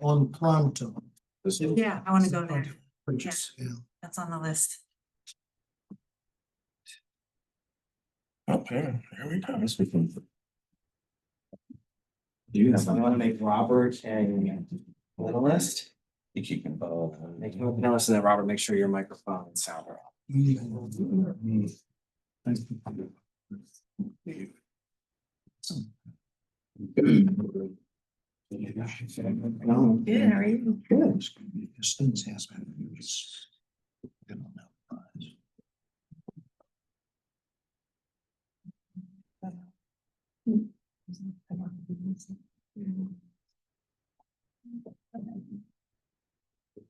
On Pronto. Yeah, I want to go there. Purchase, yeah. That's on the list. Okay, here we go. So I want to make Robert a panelist. You keep them. Make him a panelist, and then Robert, make sure your microphone and sound are on. Good, how are you? Good. Students has been.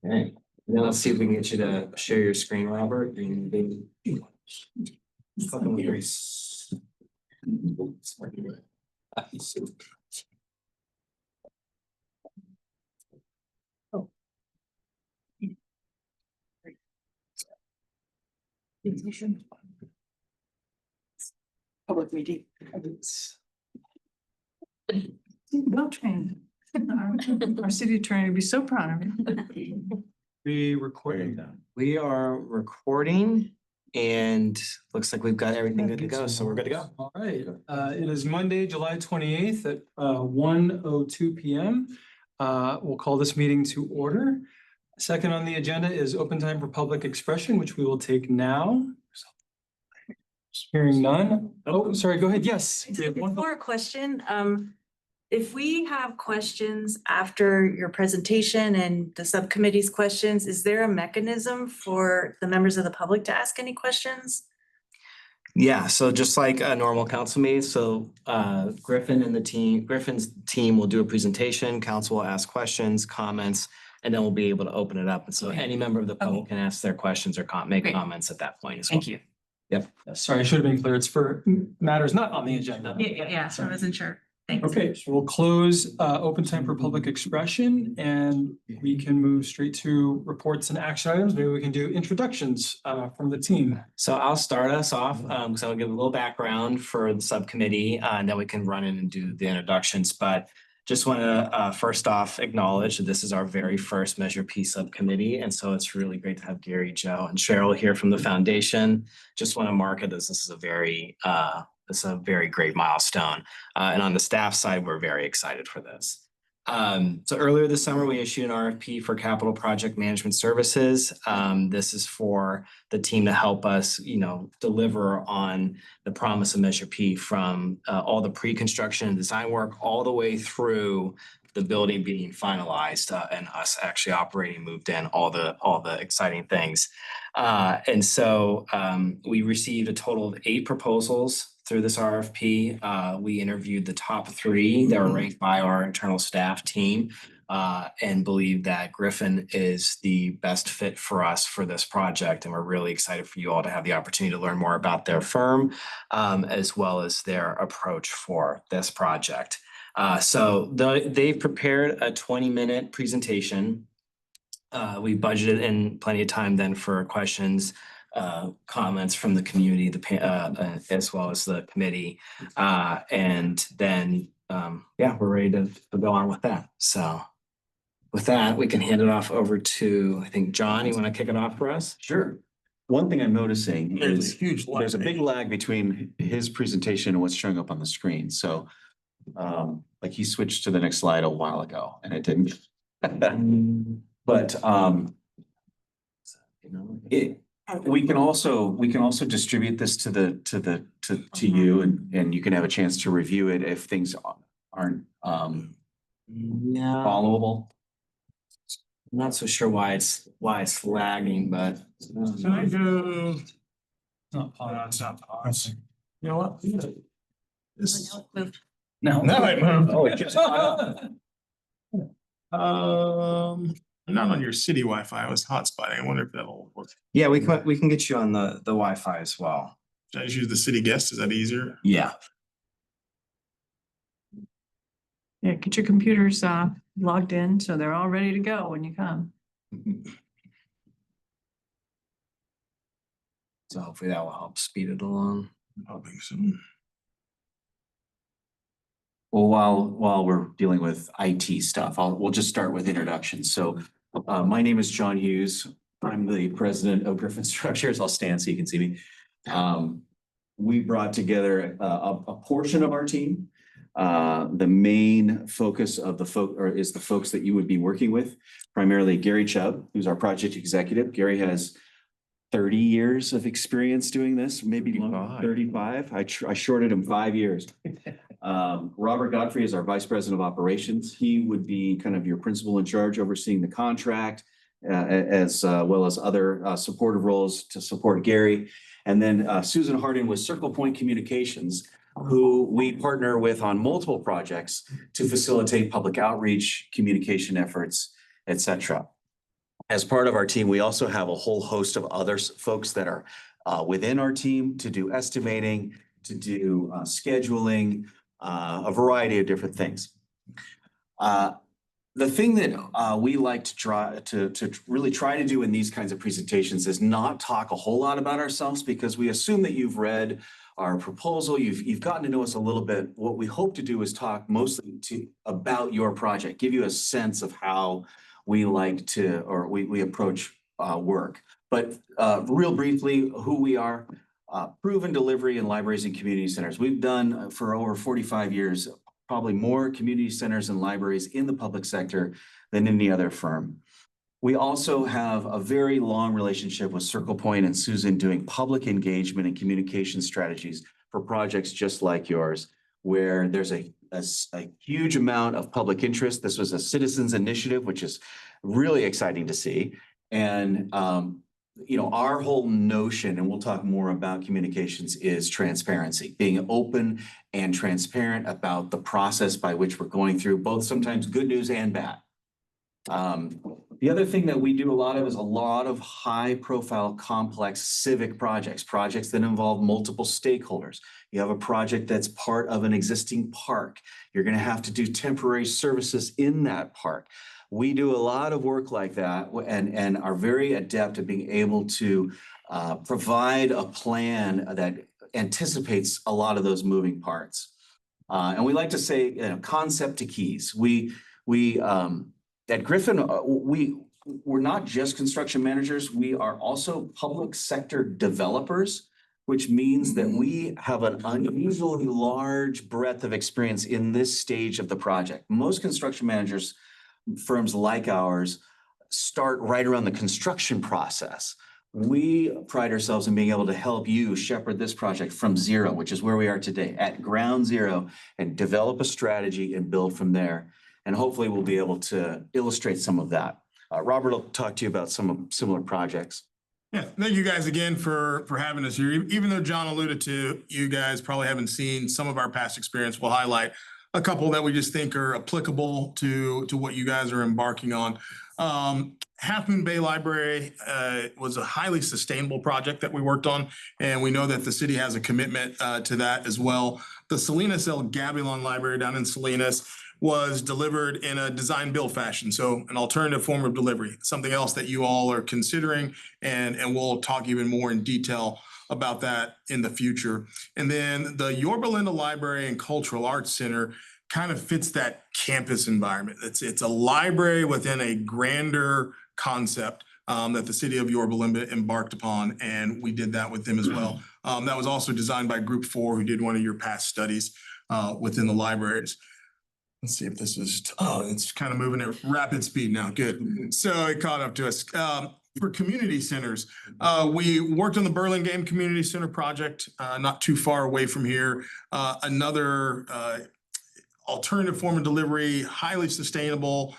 Okay, now let's see if we can get you to share your screen, Robert. Fucking weird. Public meeting. Well trained. Our city attorney would be so proud of you. We recording that. We are recording and looks like we've got everything good to go, so we're good to go. All right, it is Monday, July 28th at 1:02 p.m. We'll call this meeting to order. Second on the agenda is open time for public expression, which we will take now. Hearing none. Oh, sorry, go ahead. Yes. we have one- Before a question, if we have questions after your presentation and the subcommittee's questions, is there a mechanism for the members of the public to ask any questions? Yeah, so just like a normal council meeting, so Griffin's team will do a presentation, council will ask questions, comments, and then we'll be able to open it up. And so any member of the public can ask their questions or make Great. comments at that point as well. Thank you. Yep. Sorry, I should have been clear. It's for matters not on the agenda. Yeah, so I wasn't sure. Thanks. Okay, so we'll close open time for public expression and we can move straight to reports and action items. Maybe we can do introductions from the team. So I'll start us off, because I'll give a little background for the subcommittee, and then we can run in and do the introductions. But just want to first off acknowledge that this is our very first Measure P Subcommittee. And so it's really great to have Gary, Joe, and Cheryl here from the foundation. Just want to mark it as this is a very great milestone. And on the staff side, we're very excited for this. So earlier this summer, we issued an RFP for capital project management services. This is for the team to help us, deliver on the promise of Measure P from all the pre-construction and design work all the way through the building being finalized and us actually operating, moved in, all the exciting things. And so we received a total of 8 proposals through this RFP. We interviewed the top 3 that were ranked by our internal staff team and believe that Griffin is the best fit for us for this project. And we're really excited for you all to have the opportunity to learn more about their firm as well as their approach for this project. So they've prepared a 20-minute presentation. We budgeted in plenty of time then for questions, comments from the community, as well as the committee. And then, we're ready to go on with that. So with that, we can hand it off over to, I think, John, you want to kick it off for us? Sure. One thing I'm noticing There's is a huge lag. there's a big lag between his presentation and what's showing up on the screen. So like he switched to the next slide a while ago and it didn't. But we can also distribute this to you and you can have a chance to review it if things aren't followable. I'm not so sure why it's lagging, but. Can I go? Not No, it's not pause. You know what? This. No. Now it moved. Oh, it just Not on your city Wi-Fi. I was hotspotting. I wonder if that'll work. Yeah, we can get you on the Wi-Fi as well. Should I just use the city guest? Is that easier? Yeah. Yeah, get your computers logged in so they're all ready to go when you come. So hopefully that will help speed it along. I think so. Well, while we're dealing with IT stuff, we'll just start with introductions. So my name is John Hughes. I'm the president of Griffin Structures. I'll stand so you can see me. We brought together a portion of our team. The main focus of is the folks that you would be working with, primarily Gary Chubb, who's our project executive. Gary has 30 years of experience doing this, maybe 35. I shorted him 5 years. Robert Godfrey is our vice president of operations. He would be kind of your principal in charge, overseeing the contract, as well as other supportive roles to support Gary. And then Susan Hardin with Circle Point Communications, who we partner with on multiple projects to facilitate public outreach, communication efforts, et cetera. As part of our team, we also have a whole host of other folks that are within our team to do estimating, to do scheduling, a variety of different things. The thing that we like to really try to do in these kinds of presentations is not talk a whole lot about ourselves, because we assume that you've read our proposal, you've gotten to know us a little bit. What we hope to do is talk mostly about your project, give you a sense of how we like to, or we approach work. But real briefly, who we are, proven delivery in libraries and community centers. We've done for over 45 years, probably more community centers and libraries in the public sector than any other firm. We also have a very long relationship with Circle Point and Susan doing public engagement and communication strategies for projects just like yours, where there's a huge amount of public interest. This was a citizens initiative, which is really exciting to see. And you know, our whole notion, and we'll talk more about communications, is transparency, being open and transparent about the process by which we're going through, both sometimes good news and bad. The other thing that we do a lot of is a lot of high profile, complex civic projects that involve multiple stakeholders. You have a project that's part of an existing park. You're going to have to do temporary services in that park. We do a lot of work like that and are very adept at being able to provide a plan that anticipates a lot of those moving parts. And we like to say, you know, concept to keys. We at Griffin, we're not just construction managers. We are also public sector developers, which means that we have an unusually large breadth of experience in this stage of the project. Most construction managers, firms like ours, start right around the construction process. We pride ourselves in being able to help you shepherd this project from zero, which is where we are today, at ground zero, and develop a strategy and build from there. And hopefully we'll be able to illustrate some of that. Robert will talk to you about some similar projects. Yeah, thank you guys again for having us here. Even though John alluded to, you guys probably haven't seen some of our past experience, we'll highlight a couple that we just think are applicable to what you guys are embarking on. Half Moon Bay Library was a highly sustainable project that we worked on, and we know that the city has a commitment to that as well. The Salinas El Gabilan Library down in Salinas was delivered in a design build fashion, so an alternative form of delivery, something else that you all are considering, and we'll talk even more in detail about that in the future. And then the Yorba Linda Library and Cultural Arts Center kind of fits that campus environment. It's a library within a grander concept that the city of Yorba Linda embarked upon, and we did that with them as well. That was also designed by Group 4, who did one of your past studies within the libraries. Let's see if this is, it's kind of moving at rapid speed now. Good. So it caught up to us. For community centers, we worked on the Burlingame Community Center project, not too far away from here. Another alternative form of delivery, highly sustainable.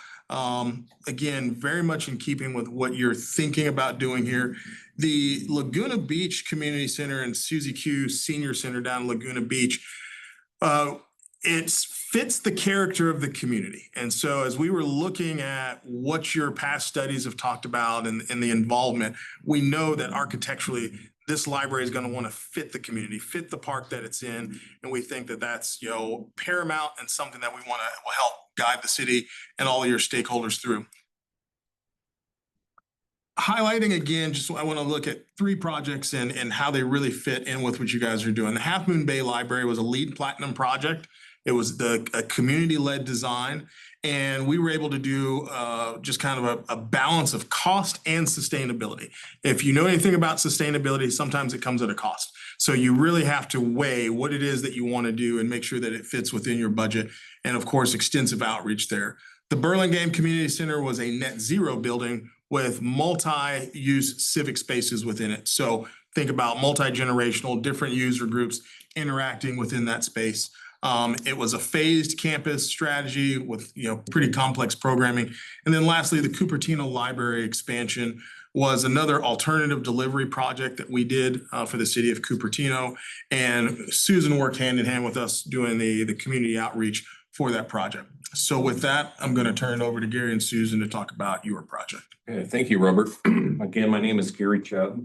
Again, very much in keeping with what you're thinking about doing here. The Laguna Beach Community Center and Susie Q Senior Center down in Laguna Beach, it fits the character of the community. And so as we were looking at what your past studies have talked about and the involvement, we know that architecturally, this library is going to want to fit the community, fit the park that it's in. And we think that that's, you know, paramount and something that we want to will help guide the city and all of your stakeholders through. Highlighting again, just I want to look at 3 projects and how they really fit in with what you guys are doing. The Half Moon Bay Library was a LEED Platinum project. It was a community-led design, and we were able to do just kind of a balance of cost and sustainability. If you know anything about sustainability, sometimes it comes at a cost. So you really have to weigh what it is that you want to do and make sure that it fits within your budget. And of course, extensive outreach there. The Burlingame Community Center was a net zero building with multi-use civic spaces within it. So think about multi-generational, different user groups interacting within that space. It was a phased campus strategy with, pretty complex programming. And then lastly, the Cupertino Library expansion was another alternative delivery project that we did for the city of Cupertino. And Susan worked hand in hand with us doing the community outreach for that project. So with that, I'm going to turn it over to Gary and Susan to talk about your project. Okay, thank you, Robert. Again, my name is Gary Chubb.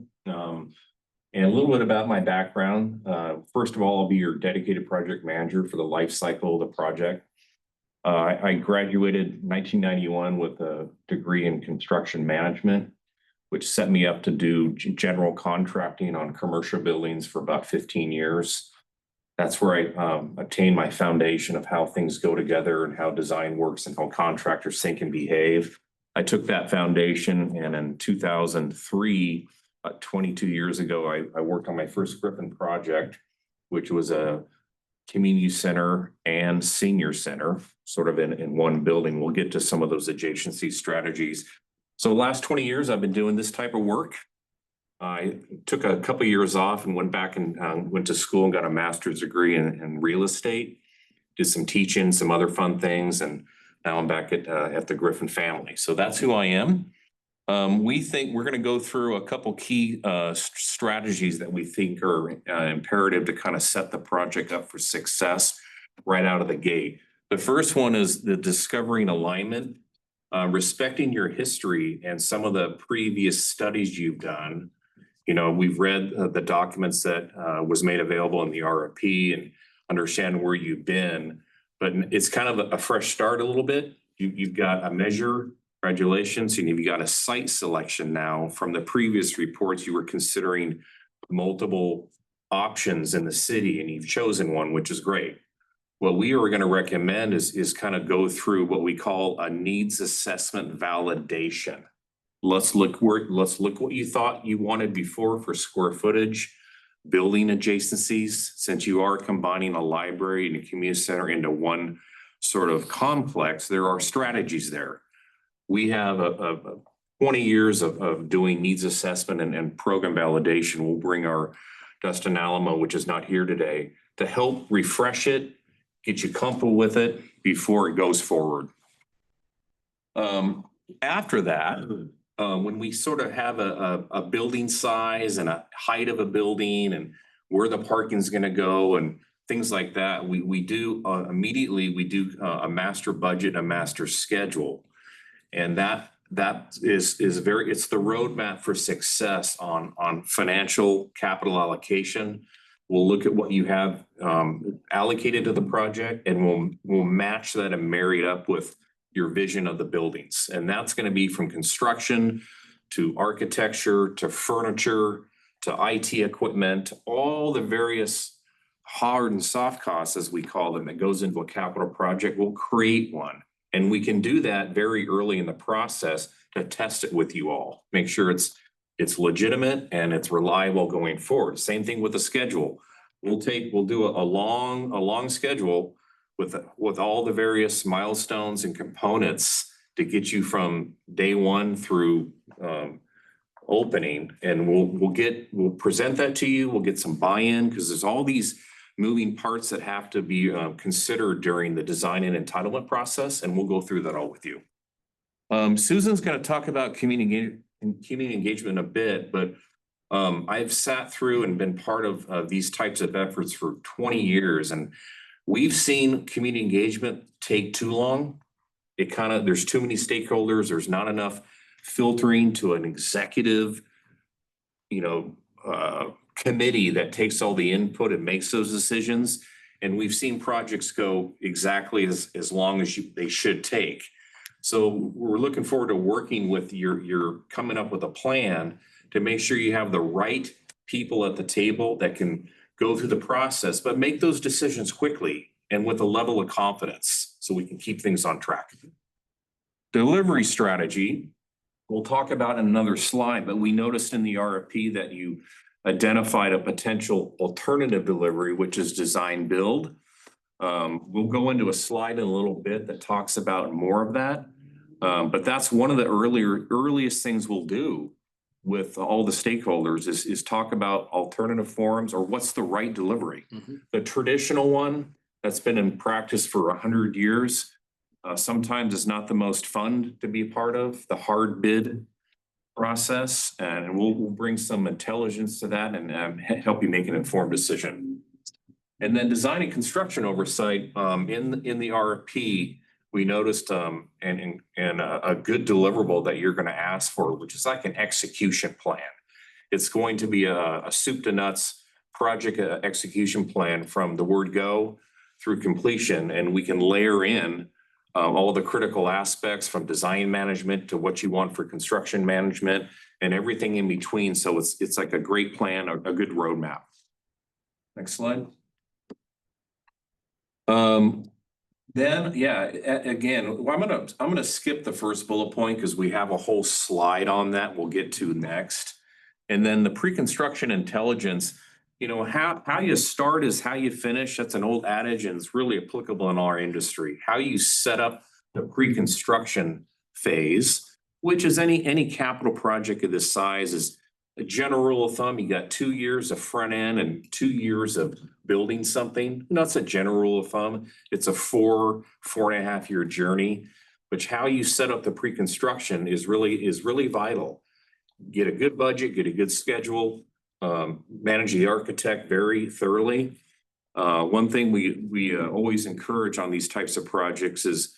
And a little bit about my background. First of all, I'll be your dedicated project manager for the life cycle of the project. I graduated in 1991 with a degree in construction management, which set me up to do general contracting on commercial buildings for about 15 years. That's where I obtained my foundation of how things go together and how design works and how contractors think and behave. I took that foundation, and in 2003, 22 years ago, I worked on my first Griffin project, which was a community center and senior center, sort of in one building. We'll get to some of those adjacency strategies. So the last 20 years, I've been doing this type of work. I took a couple of years off and went back and went to school and got a master's degree in real estate, did some teaching, some other fun things, and now I'm back at the Griffin family. So that's who I am. We think we're going to go through a couple key strategies that we think are imperative to kind of set the project up for success right out of the gate. The first one is the discovering alignment, respecting your history and some of the previous studies you've done. We've read the documents that was made available in the RFP and understand where you've been, but it's kind of a fresh start a little bit. You've got a measure, congratulations, and you've got a site selection now. From the previous reports, you were considering multiple options in the city and you've chosen one, which is great. What we are going to recommend is kind of go through what we call a needs assessment validation. Let's look what you thought you wanted before for square footage, building adjacencies, since you are combining a library and a community center into one sort of complex, there are strategies there. We have a 20 years of doing needs assessment and program validation. We'll bring our Dustin Alamo, which is not here today, to help refresh it, get you comfortable with it before it goes forward. After that, when we sort of have a building size and a height of a building and where the parking is going to go and things like that, we do immediately a master budget, a master schedule, and that is very, it's the roadmap for success on financial capital allocation. We'll look at what you have allocated to the project, and we'll match that and marry it up with your vision of the buildings. And that's going to be from construction to architecture to furniture to IT equipment, all the various hard and soft costs, as we call them, that goes into a capital project. We'll create one. And we can do that very early in the process to test it with you all. Make sure it's legitimate and it's reliable going forward. Same thing with the schedule. We'll do a long schedule with all the various milestones and components to get you from day one through opening. And we'll present that to you. We'll get some buy-in because there's all these moving parts that have to be considered during the design and entitlement process. And we'll go through that all with you. Susan's going to talk about community engagement a bit, but I've sat through and been part of these types of efforts for 20 years. And we've seen community engagement take too long. There's too many stakeholders. There's not enough filtering to an executive, committee that takes all the input and makes those decisions. And we've seen projects go exactly as long as they should take. So we're looking forward to working with you're coming up with a plan to make sure you have the right people at the table that can go through the process, but make those decisions quickly. and with a level of confidence so we can keep things on track. Delivery strategy, we'll talk about in another slide, but we noticed in the RFP that you identified a potential alternative delivery, which is design build. We'll go into a slide in a little bit that talks about more of that. But that's one of the earliest things we'll do with all the stakeholders is talk about alternative forms or what's the right delivery. The traditional one that's been in practice for 100 years, sometimes is not the most fun to be part of, the hard bid process. And we'll bring some intelligence to that and help you make an informed decision. And then design and construction oversight, in the RFP, we noticed a good deliverable that you're going to ask for, which is like an execution plan. It's going to be a soup to nuts project execution plan from the word go through completion, and we can layer in all the critical aspects from design management to what you want for construction management and everything in between. So it's like a great plan, a good roadmap. Next slide. Then, yeah, again, I'm gonna skip the first bullet point because we have a whole slide on that we'll get to next. And then the pre-construction intelligence, you know, how you start is how you finish. That's an old adage and it's really applicable in our industry. How you set up the pre-construction phase, which is any capital project of this size, is a general rule of thumb. You got 2 years of front end and 2 years of building something. That's a general rule of thumb. It's a 4.5 year journey, which how you set up the pre-construction is really vital. Get a good budget, get a good schedule, manage the architect very thoroughly. One thing we always encourage on these types of projects is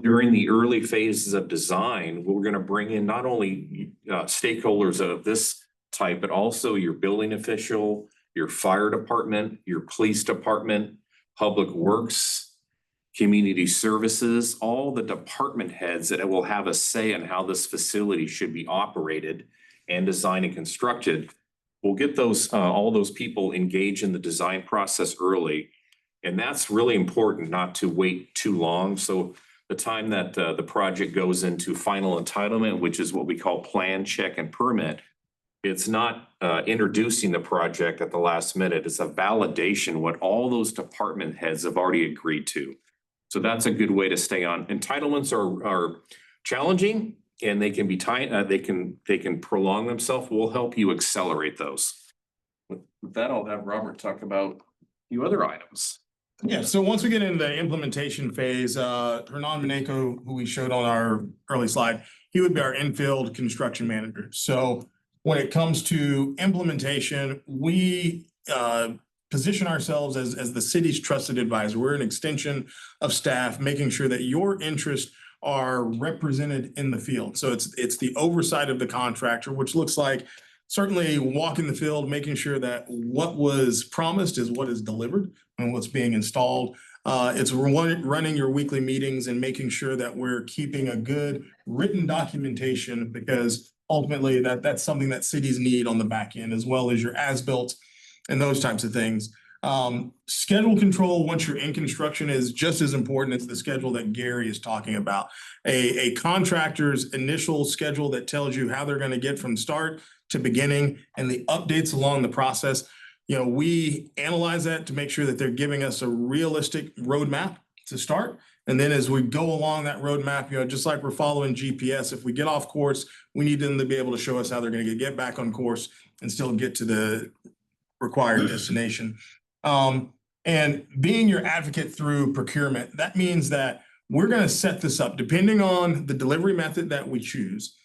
during the early phases of design, we're going to bring in not only stakeholders of this type, but also your building official, your fire department, your police department, public works, community services, all the department heads that will have a say in how this facility should be operated and designed and constructed. We'll get those all those people engaged in the design process early. And that's really important not to wait too long. So the time that the project goes into final entitlement, which is what we call plan, check, and permit, it's not introducing the project at the last minute. It's a validation what all those department heads have already agreed to. So that's a good way to stay on. Entitlements are challenging and they can be tight. They can prolong themselves. We'll help you accelerate those. With that, I'll have Robert talk about a few other items. Yeah, so once we get into the implementation phase, Hernan Maneco, who we showed on our early slide, he would be our infield construction manager. So when it comes to implementation, we position ourselves as the city's trusted advisor. We're an extension of staff, making sure that your interests are represented in the field. So it's the oversight of the contractor, which looks like certainly walking the field, making sure that what was promised is what is delivered and what's being installed. It's running your weekly meetings and making sure that we're keeping a good written documentation, because ultimately that's something that cities need on the back end, as well as your as-built and those types of things. Schedule control once you're in construction is just as important as the schedule that Gary is talking about. A contractor's initial schedule that tells you how they're going to get from start to beginning and the updates along the process. You know, we analyze that to make sure that they're giving us a realistic roadmap to start. And then as we go along that roadmap, you know, just like we're following GPS, if we get off course, we need them to be able to show us how they're going to get back on course and still get to the required destination. And being your advocate through procurement, that means that we're going to set this up depending on the delivery method that we choose.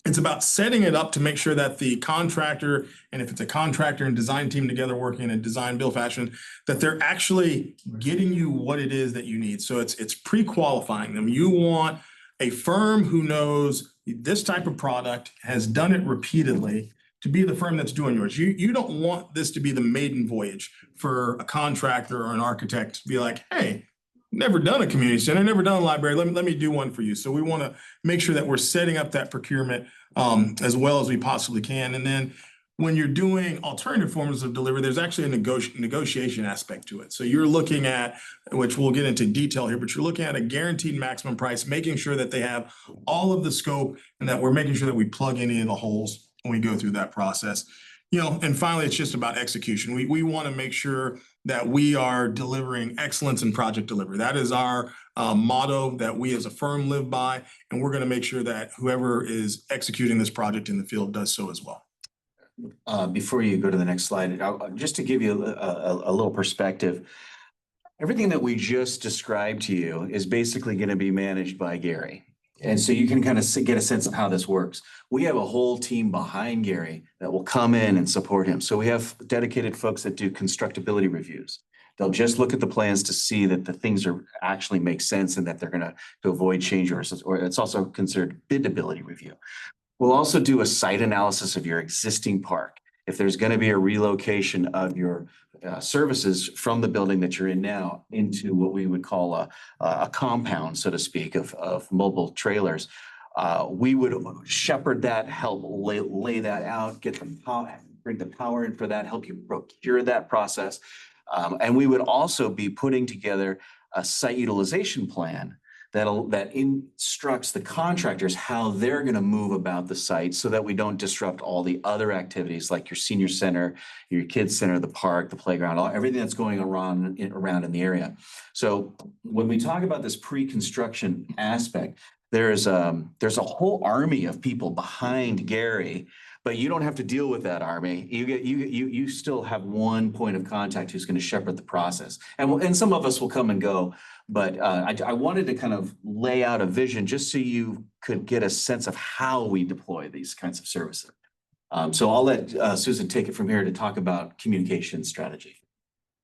It's about setting it up to make sure that the contractor, and if it's a contractor and design team together working in a design build fashion, that they're actually getting you what it is that you need. So it's pre-qualifying them. You want a firm who knows this type of product, has done it repeatedly, to be the firm that's doing yours. You don't want this to be the maiden voyage for a contractor or an architect to be like, hey, never done a community center, never done a library. Let me do one for you. So we want to make sure that we're setting up that procurement as well as we possibly can. And then when you're doing alternative forms of delivery, there's actually a negotiation aspect to it. So you're looking at, which we'll get into detail here, but you're looking at a guaranteed maximum price, making sure that they have all of the scope and that we're making sure that we plug any of the holes when we go through that process. You know, and finally, it's just about execution. We want to make sure that we are delivering excellence in project delivery. That is our motto that we as a firm live by, and we're going to make sure that whoever is executing this project in the field does so as well. Before you go to the next slide, just to give you a little perspective, everything that we just described to you is basically going to be managed by Gary. And so you can kind of get a sense of how this works. We have a whole team behind Gary that will come in and support him. So we have dedicated folks that do constructability reviews. They'll just look at the plans to see that the things are actually make sense and that they're going to avoid change orders, or it's also considered bidability review. We'll also do a site analysis of your existing park. If there's going to be a relocation of your services from the building that you're in now into what we would call a compound, so to speak, of mobile trailers, we would shepherd that, help lay that out, get the power, bring the power in for that, help you procure that process. And we would also be putting together a site utilization plan that instructs the contractors how they're going to move about the site so that we don't disrupt all the other activities like your senior center, your kids center, the park, the playground, everything that's going around in the area. So when we talk about this pre-construction aspect, there's a whole army of people behind Gary, but you don't have to deal with that army. You still have one point of contact who's going to shepherd the process, and some of us will come and go. But I wanted to kind of lay out a vision just so you could get a sense of how we deploy these kinds of services. So I'll let Susan take it from here to talk about communication strategy.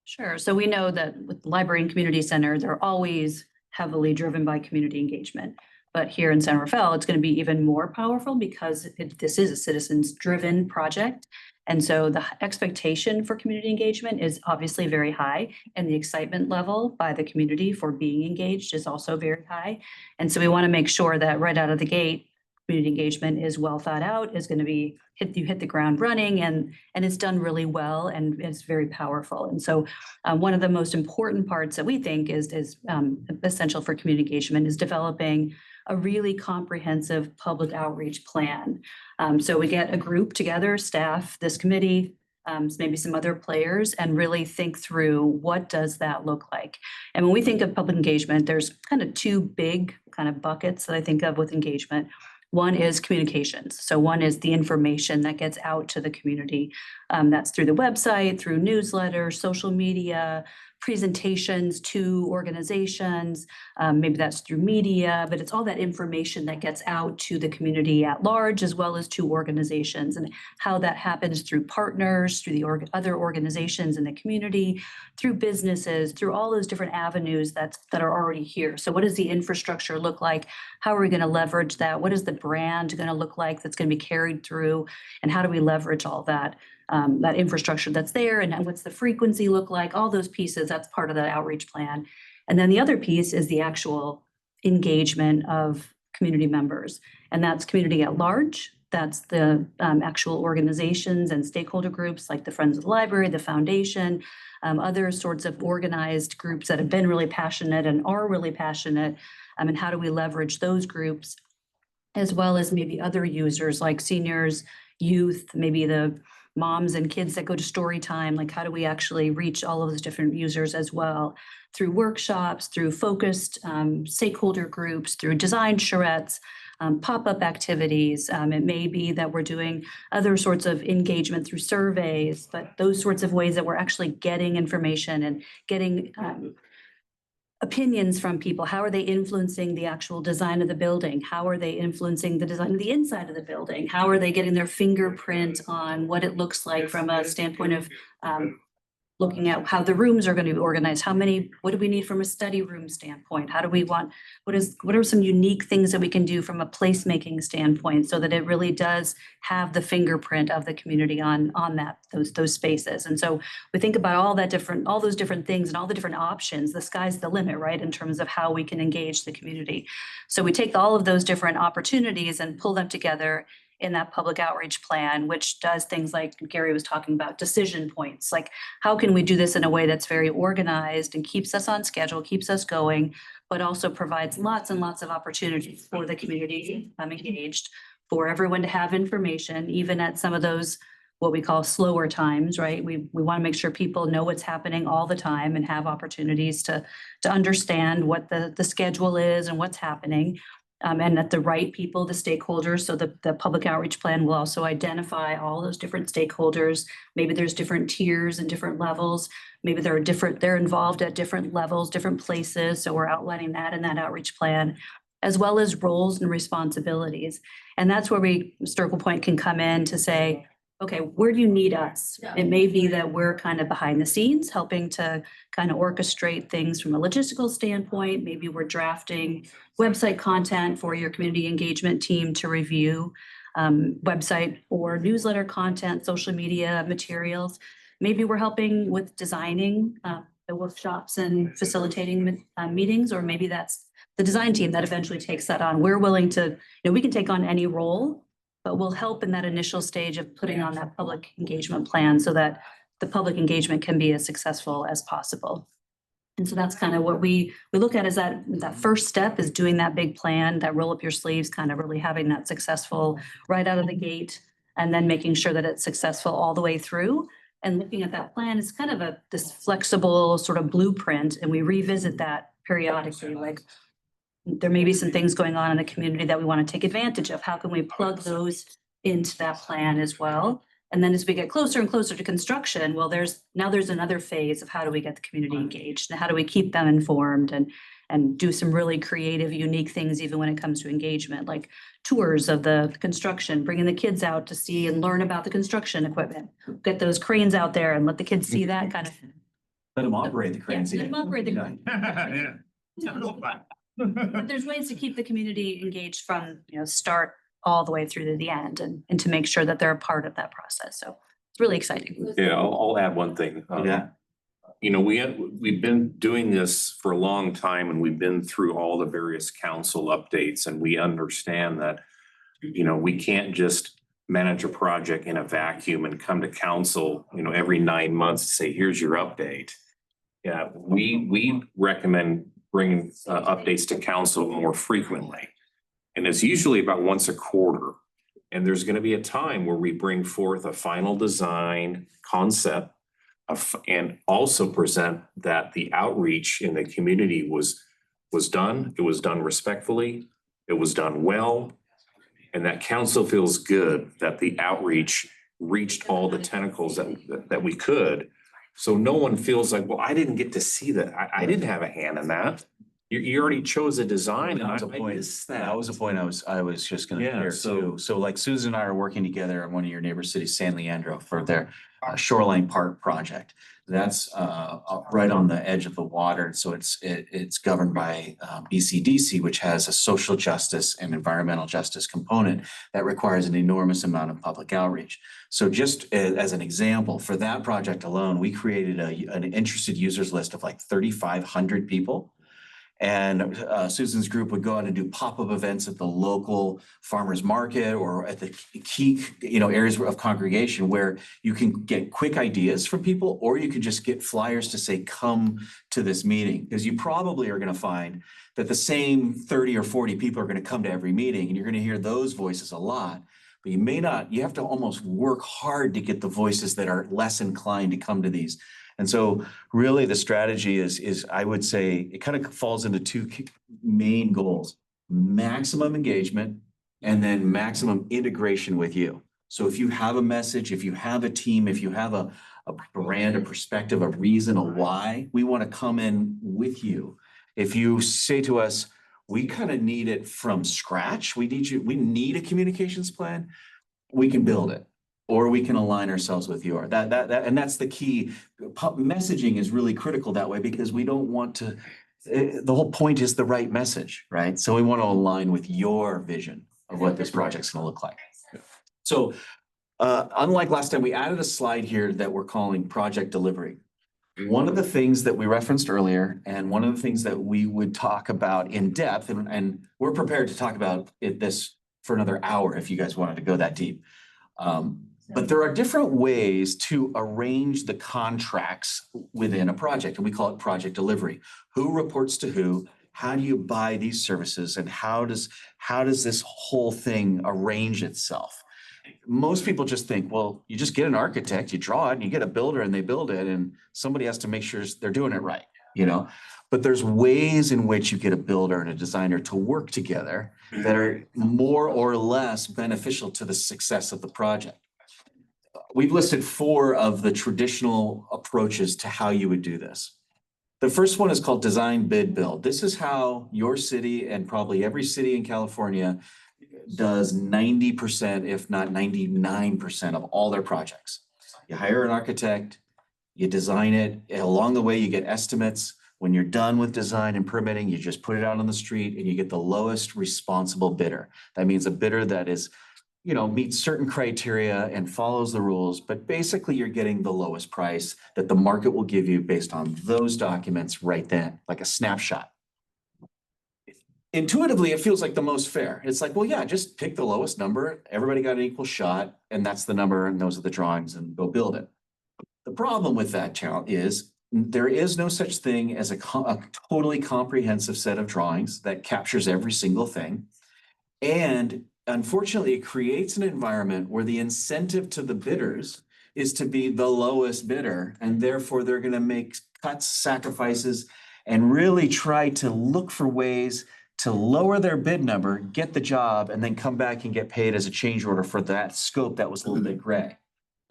Sure. So we know that with the library and community center, they're always heavily driven by community engagement. But here in San Rafael, it's going to be even more powerful because this is a citizens-driven project. And so the expectation for community engagement is obviously very high, and the excitement level by the community for being engaged is also very high. And so we want to make sure that right out of the gate, community engagement is well thought out, is going to be you hit the ground running, and it's done really well, and it's very powerful. And so one of the most important parts that we think is essential for community engagement is developing a really comprehensive public outreach plan. So we get a group together, staff, this committee, maybe some other players, and really think through what does that look like. And when we think of public engagement, there's kind of two big kind of buckets that I think of with engagement. One is communications. So one is the information that gets out to the community. That's through the website, through newsletters, social media, presentations to organizations, maybe that's through media, but it's all that information that gets out to the community at large, as well as to organizations, and how that happens through partners, through the other organizations in the community, through businesses, through all those different avenues that are already here. So what does the infrastructure look like? How are we going to leverage that? What is the brand going to look like that's going to be carried through? And how do we leverage all that? That infrastructure that's there, and what's the frequency look like, all those pieces, that's part of the outreach plan. And then the other piece is the actual engagement of community members, and that's community at large. That's the actual organizations and stakeholder groups like the Friends of the Library, the foundation, other sorts of organized groups that have been really passionate and are really passionate, and how do we leverage those groups, as well as maybe other users like seniors, youth, maybe the moms and kids that go to story time, like how do we actually reach all of those different users as well, through workshops, through focused stakeholder groups, through design charrettes, pop-up activities. It may be that we're doing other sorts of engagement through surveys, but those sorts of ways that we're actually getting information and getting opinions from people. How are they influencing the actual design of the building? How are they influencing the design of the inside of the building? How are they getting their fingerprint on what it looks like from a standpoint of looking at how the rooms are going to be organized? What do we need from a study room standpoint? What are some unique things that we can do from a placemaking standpoint so that it really does have the fingerprint of the community on those spaces? And so we think about all those different things and all the different options. The sky's the limit, right, in terms of how we can engage the community. So we take all of those different opportunities and pull them together in that public outreach plan, which does things like Gary was talking about, decision points. Like, how can we do this in a way that's very organized and keeps us on schedule, keeps us going, but also provides lots and lots of opportunities for the community to become engaged, for everyone to have information, even at some of those what we call slower times, right? We want to make sure people know what's happening all the time and have opportunities to understand what the schedule is and what's happening. And that the right people, the stakeholders, so the public outreach plan will also identify all those different stakeholders. Maybe there's different tiers and different levels. Maybe they're involved at different levels, different places. So we're outlining that in that outreach plan, as well as roles and responsibilities. And that's where Historical Point can come in to say, okay, where do you need us? It may be that we're kind of behind the scenes, helping to kind of orchestrate things from a logistical standpoint. Maybe we're drafting website content for your community engagement team to review, website or newsletter content, social media materials. Maybe we're helping with designing the workshops and facilitating meetings, or maybe that's the design team that eventually takes that on. We're willing to, we can take on any role, but we'll help in that initial stage of putting on that public engagement plan so that the public engagement can be as successful as possible. And so that's kind of what we look at, is that first step is doing that big plan, that roll up your sleeves, kind of really having that successful right out of the gate, and then making sure that it's successful all the way through. And looking at that plan is kind of this flexible sort of blueprint, and we revisit that periodically. Like, there may be some things going on in the community that we want to take advantage of. How can we plug those into that plan as well? And then as we get closer and closer to construction, well, there's another phase of how do we get the community engaged, and how do we keep them informed and do some really creative, unique things even when it comes to engagement, like tours of the construction, bringing the kids out to see and learn about the construction equipment. Get those cranes out there and let the kids see that kind of thing. Let them operate the cranes. Let them operate the crane. Yeah. But there's ways to keep the community engaged from, start all the way through to the end, and to make sure that they're a part of that process. So it's really exciting. Yeah, I'll add one thing. Yeah. We've been doing this for a long time, and we've been through all the various council updates, and we understand that, we can't just manage a project in a vacuum and come to council, every 9 months to say, here's your update. Yeah, we recommend bringing updates to council more frequently. And it's usually about once a quarter. And there's going to be a time where we bring forth a final design concept and also present that the outreach in the community was done. It was done respectfully. It was done well. And that council feels good that the outreach reached all the tentacles that we could. So no one feels like, well, I didn't get to see that. I didn't have a hand in that. You already chose a design. That was a I point. missed That was a point I was just gonna Yeah, share too. So like Susan and I are working together in one of your neighbor cities, San Leandro, for their Shoreline Park project. That's right on the edge of the water. So it's governed by BCDC, which has a social justice and environmental justice component that requires an enormous amount of public outreach. So just as an example, for that project alone, we created an interested users list of like 3,500 people. And Susan's group would go out and do pop-up events at the local farmers market or at the key, areas of congregation where you can get quick ideas from people, or you can just get flyers to say, come to this meeting. Because you probably are going to find that the same 30 or 40 people are going to come to every meeting, and you're going to hear those voices a lot. But you may not, you have to almost work hard to get the voices that are less inclined to come to these. And so really the strategy is I would say it kind of falls into two main goals: maximum engagement and then maximum integration with you. So if you have a message, if you have a team, if you have a brand, a perspective, a reason, a why, we want to come in with you. If you say to us, we kind of need it from scratch, we need a communications plan, we can build it. Or we can align ourselves with yours. And that's the key. Messaging is really critical that way, because we don't want to, the whole point is the right message, right? So we want to align with your vision of what this project's going to look like. So unlike last time, we added a slide here that we're calling project delivery. One of the things that we referenced earlier, and one of the things that we would talk about in depth, and we're prepared to talk about it this for another hour if you guys wanted to go that deep. But there are different ways to arrange the contracts within a project, and we call it project delivery. Who reports to who? How do you buy these services, and how does this whole thing arrange itself? Most people just think, well, you just get an architect, you draw it, and you get a builder and they build it, and somebody has to make sure they're doing it right, you know? But there's ways in which you get a builder and a designer to work together that are more or less beneficial to the success of the project. We've listed 4 of the traditional approaches to how you would do this. The first one is called design, bid, build. This is how your city and probably every city in California does 90%, if not 99% of all their projects. You hire an architect, you design it, and along the way you get estimates. When you're done with design and permitting, you just put it out on the street and you get the lowest responsible bidder. That means a bidder that is, meets certain criteria and follows the rules, but basically you're getting the lowest price that the market will give you based on those documents right then, like a snapshot. Intuitively, it feels like the most fair. It's like, well, yeah, just pick the lowest number. Everybody got an equal shot, and that's the number, and those are the drawings, and go build it. The problem with that challenge is there is no such thing as a totally comprehensive set of drawings that captures every single thing. And unfortunately, it creates an environment where the incentive to the bidders is to be the lowest bidder, and therefore they're going to make cuts, sacrifices, and really try to look for ways to lower their bid number, get the job, and then come back and get paid as a change order for that scope that was a little bit gray.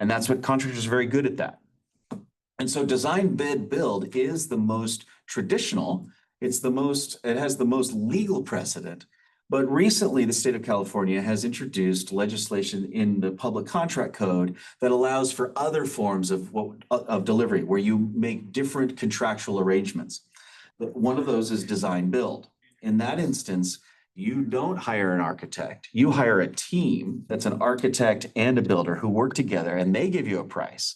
And that's what contractors are very good at that. And so design, bid, build is the most traditional. It has the most legal precedent. But recently, the state of California has introduced legislation in the public contract code that allows for other forms of delivery, where you make different contractual arrangements. But one of those is design, build. In that instance, you don't hire an architect. You hire a team that's an architect and a builder who work together, and they give you a price.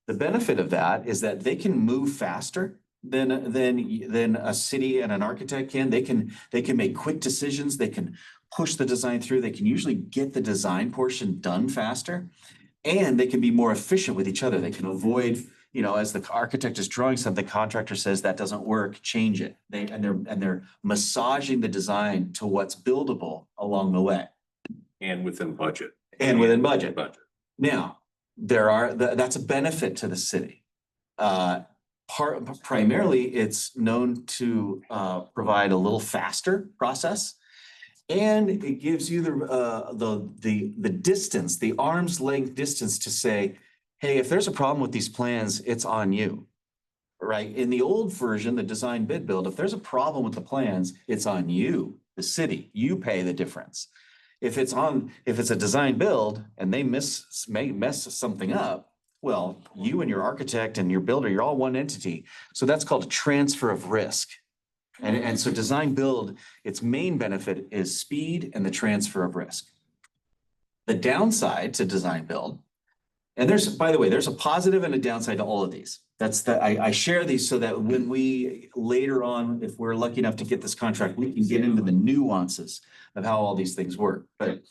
The benefit of that is that they can move faster than a city and an architect can. They can make quick decisions. They can push the design through. They can usually get the design portion done faster, and they can be more efficient with each other. They can avoid, as the architect is drawing something, the contractor says that doesn't work, change it. They're massaging the design to what's buildable along the way. And within budget. And within budget. Now, that's a benefit to the city. Primarily, it's known to provide a little faster process, and it gives you the distance, the arm's length distance to say, hey, if there's a problem with these plans, it's on you, right? In the old version, the design, bid, build, if there's a problem with the plans, it's on you, the city. You pay the difference. If it's a design build and they may mess something up, well, you and your architect and your builder, you're all one entity. So that's called a transfer of risk. And so design build, its main benefit is speed and the transfer of risk. The downside to design build, and by the way, there's a positive and a downside to all of these. I share these so that when we later on, if we're lucky enough to get this contract, we can get into the nuances of how all these things work. But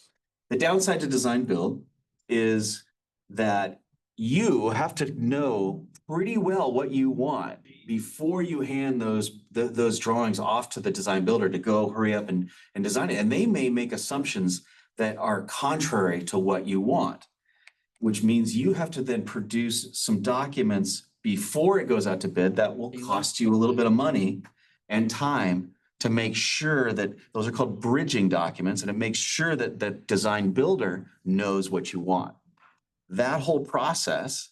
the downside to design build is that you have to know pretty well what you want before you hand those drawings off to the design builder to go hurry up and design it. And they may make assumptions that are contrary to what you want, which means you have to then produce some documents before it goes out to bid that will cost you a little bit of money and time to make sure that those are called bridging documents, and it makes sure that the design builder knows what you want. That whole process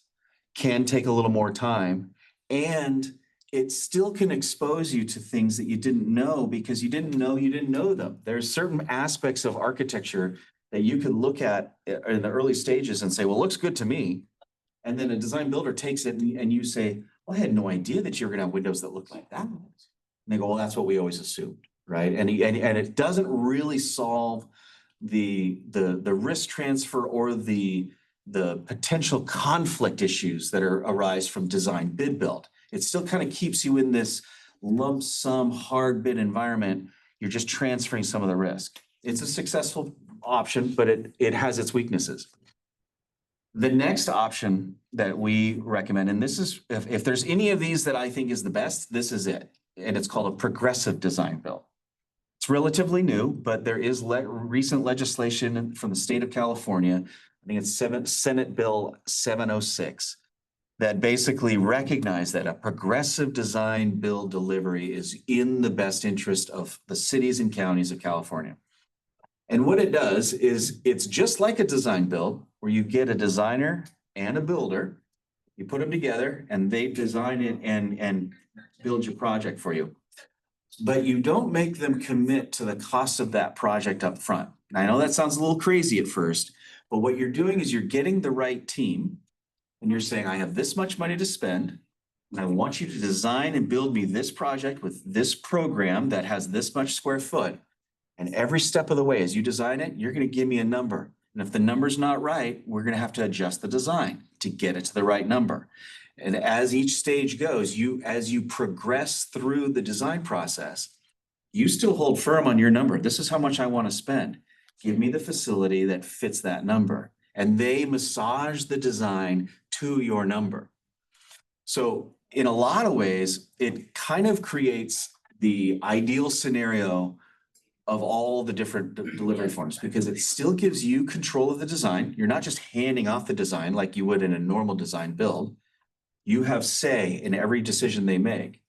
can take a little more time, and it still can expose you to things that you didn't know because you didn't know them. There's certain aspects of architecture that you could look at in the early stages and say, well, it looks good to me. And then a design builder takes it and you say, well, I had no idea that you were gonna have windows that look like that. And they go, well, that's what we always assumed, right? And it doesn't really solve the risk transfer or the potential conflict issues that arise from design bid build. It still kind of keeps you in this lump sum hard bid environment. You're just transferring some of the risk. It's a successful option, but it has its weaknesses. The next option that we recommend, and this is, if there's any of these that I think is the best, this is it. And it's called a progressive design build. It's relatively new, but there is recent legislation from the state of California. I think it's Senate Bill 706 that basically recognized that a progressive design build delivery is in the best interest of the cities and counties of California. And what it does is it's just like a design build where you get a designer and a builder, you put them together and they design it and build your project for you. But you don't make them commit to the cost of that project up front. And I know that sounds a little crazy at first, but what you're doing is you're getting the right team and you're saying, I have this much money to spend. And I want you to design and build me this project with this program that has this much square foot. And every step of the way, as you design it, you're going to give me a number. And if the number's not right, we're going to have to adjust the design to get it to the right number. And as each stage goes, as you progress through the design process, you still hold firm on your number. This is how much I want to spend. Give me the facility that fits that number. And they massage the design to your number. So in a lot of ways, it kind of creates the ideal scenario of all the different delivery forms, because it still gives you control of the design. You're not just handing off the design like you would in a normal design build. You have say in every decision they make.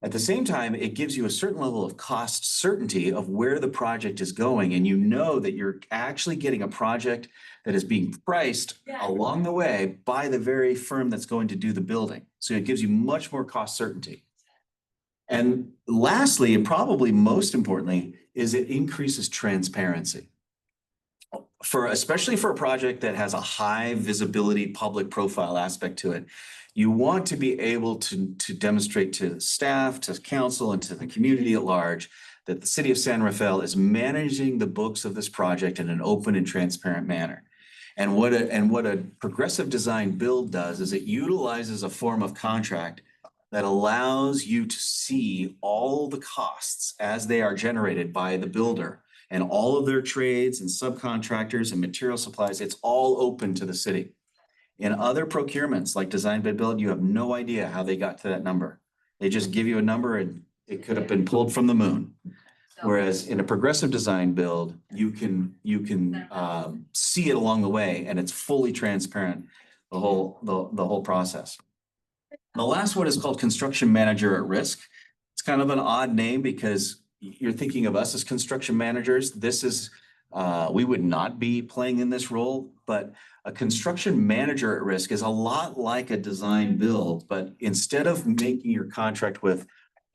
At the same time, it gives you a certain level of cost certainty of where the project is going. And you know that you're actually getting a project that is being priced along the way by the very firm that's going to do the building. So it gives you much more cost certainty. And lastly, and probably most importantly, is it increases transparency. Especially for a project that has a high visibility public profile aspect to it, you want to be able to demonstrate to staff, to council, and to the community at large that the city of San Rafael is managing the books of this project in an open and transparent manner. And what a progressive design build does is it utilizes a form of contract that allows you to see all the costs as they are generated by the builder and all of their trades and subcontractors and material supplies. It's all open to the city. In other procurements like design bid build, you have no idea how they got to that number. They just give you a number and it could have been pulled from the moon. Whereas in a progressive design build, you can see it along the way and it's fully transparent, the whole process. The last one is called construction manager at risk. It's kind of an odd name because you're thinking of us as construction managers. This is, we would not be playing in this role, but a construction manager at risk is a lot like a design build, but instead of making your contract with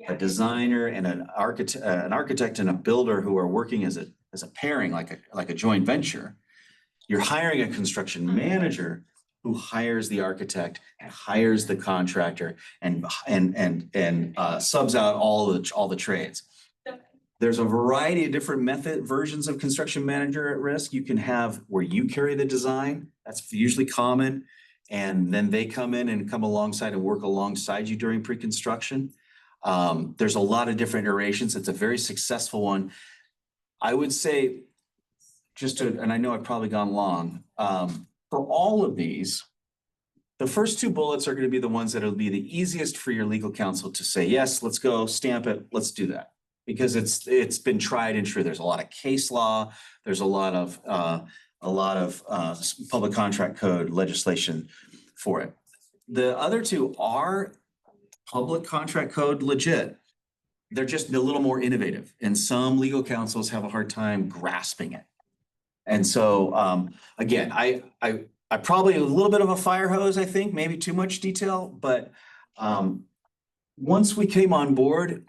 a designer and an architect and a builder who are working as a pairing, like a joint venture, you're hiring a construction manager who hires the architect and hires the contractor and subs out all the trades. There's a variety of different versions of construction manager at risk. You can have where you carry the design, that's usually common, and then they come in and come alongside and work alongside you during pre-construction. There's a lot of different iterations. It's a very successful one. I would say, and I know I've probably gone long, for all of these, the first two bullets are going to be the ones that will be the easiest for your legal counsel to say, yes, let's go, stamp it, let's do that. Because it's been tried and true. There's a lot of case law. There's a lot of public contract code legislation for it. The other two are public contract code legit. They're just a little more innovative, and some legal counsels have a hard time grasping it. And so again, I probably a little bit of a fire hose, I think, maybe too much detail, but once we came on board,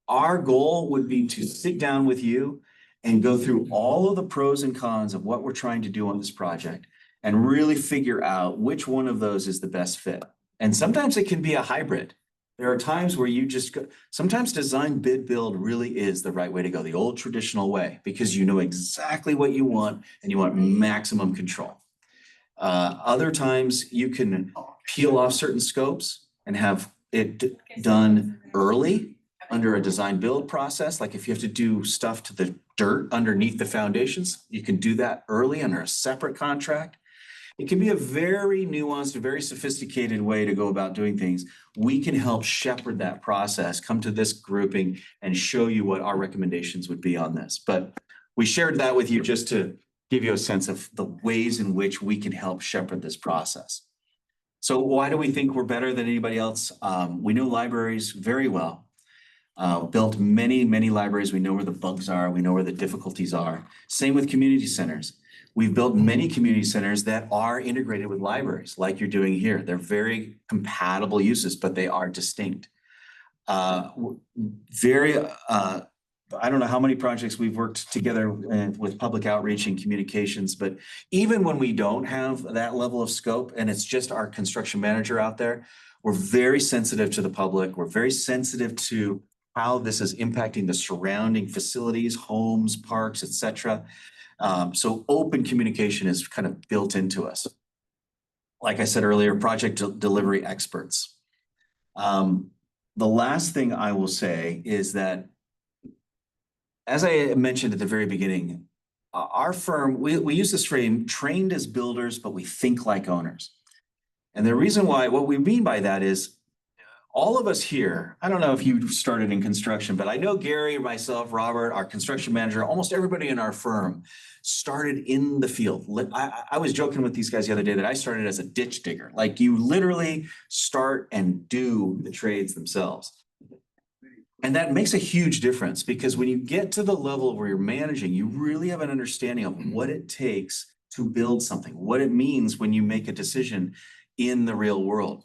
our goal would be to sit down with you and go through all of the pros and cons of what we're trying to do on this project and really figure out which one of those is the best fit. And sometimes it can be a hybrid. There are times where you just go, sometimes design bid build really is the right way to go, the old traditional way, because you know exactly what you want and you want maximum control. Other times you can peel off certain scopes and have it done early under a design build process. Like if you have to do stuff to the dirt underneath the foundations. You can do that early under a separate contract. It can be a very nuanced, very sophisticated way to go about doing things. We can help shepherd that process, come to this grouping and show you what our recommendations would be on this. But we shared that with you just to give you a sense of the ways in which we can help shepherd this process. So why do we think we're better than anybody else? We know libraries very well. Built many, many libraries. We know where the bugs are. We know where the difficulties are. Same with community centers. We've built many community centers that are integrated with libraries like you're doing here. They're very compatible uses, but they are distinct. I don't know how many projects we've worked together with public outreach and communications, but even when we don't have that level of scope and it's just our construction manager out there, we're very sensitive to the public. We're very sensitive to how this is impacting the surrounding facilities, homes, parks, et cetera. So open communication is kind of built into us. Like I said earlier, project delivery experts. The last thing I will say is that, as I mentioned at the very beginning, our firm, we use this frame, trained as builders, but we think like owners. And the reason why, what we mean by that is, all of us here, I don't know if you started in construction, but I know Gary, myself, Robert, our construction manager, almost everybody in our firm started in the field. I was joking with these guys the other day that I started as a ditch digger. Like, you literally start and do the trades themselves. And that makes a huge difference, because when you get to the level where you're managing, you really have an understanding of what it takes to build something, what it means when you make a decision in the real world.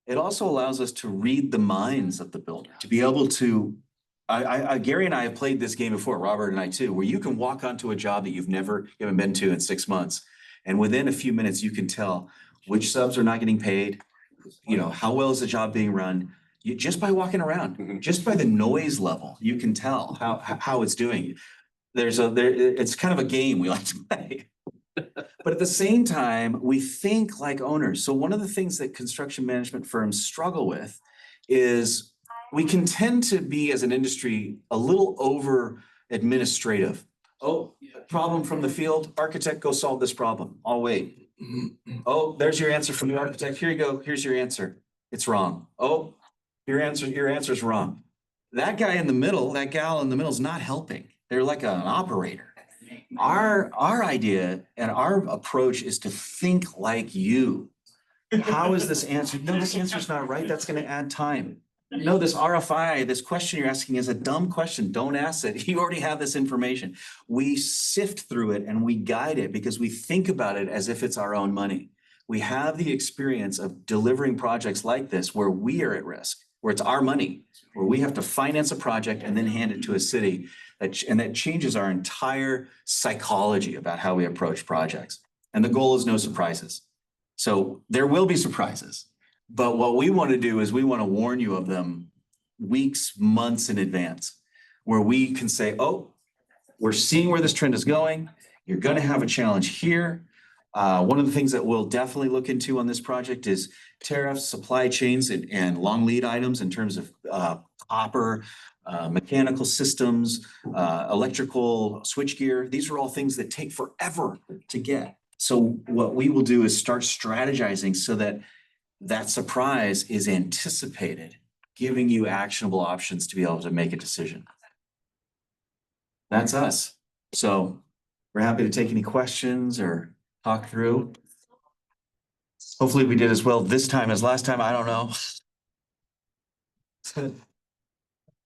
It also allows us to read the minds of the builder, to be able to, Gary and I have played this game before, Robert and I too, where you can walk onto a job that you haven't been to in 6 months. And within a few minutes, you can tell which subs are not getting paid, how well is the job being run. Just by walking around, just by the noise level, you can tell how it's doing. It's kind of a game we like to play. But at the same time, we think like owners. So one of the things that construction management firms struggle with is we can tend to be, as an industry, a little over administrative. Oh, problem from the field, architect, go solve this problem. I'll wait. Oh, there's your answer from the architect. Here you go. Here's your answer. It's wrong. Oh, your answer's wrong. That guy in the middle, that gal in the middle is not helping. They're like an operator. Our idea and our approach is to think like you. How is this answer? No, this answer's not right. That's going to add time. No, this RFI, this question you're asking is a dumb question. Don't ask it. You already have this information. We sift through it and we guide it because we think about it as if it's our own money. We have the experience of delivering projects like this where we are at risk, where it's our money, where we have to finance a project and then hand it to a city. And that changes our entire psychology about how we approach projects. And the goal is no surprises. So there will be surprises. But what we want to do is we want to warn you of them weeks, months in advance, where we can say, oh, we're seeing where this trend is going. You're going to have a challenge here. One of the things that we'll definitely look into on this project is tariffs, supply chains, and long lead items in terms of copper, mechanical systems, electrical switchgear. These are all things that take forever to get. So what we will do is start strategizing so that that surprise is anticipated, giving you actionable options to be able to make a decision. That's us. So we're happy to take any questions or talk through. Hopefully we did as well this time as last time. I don't know.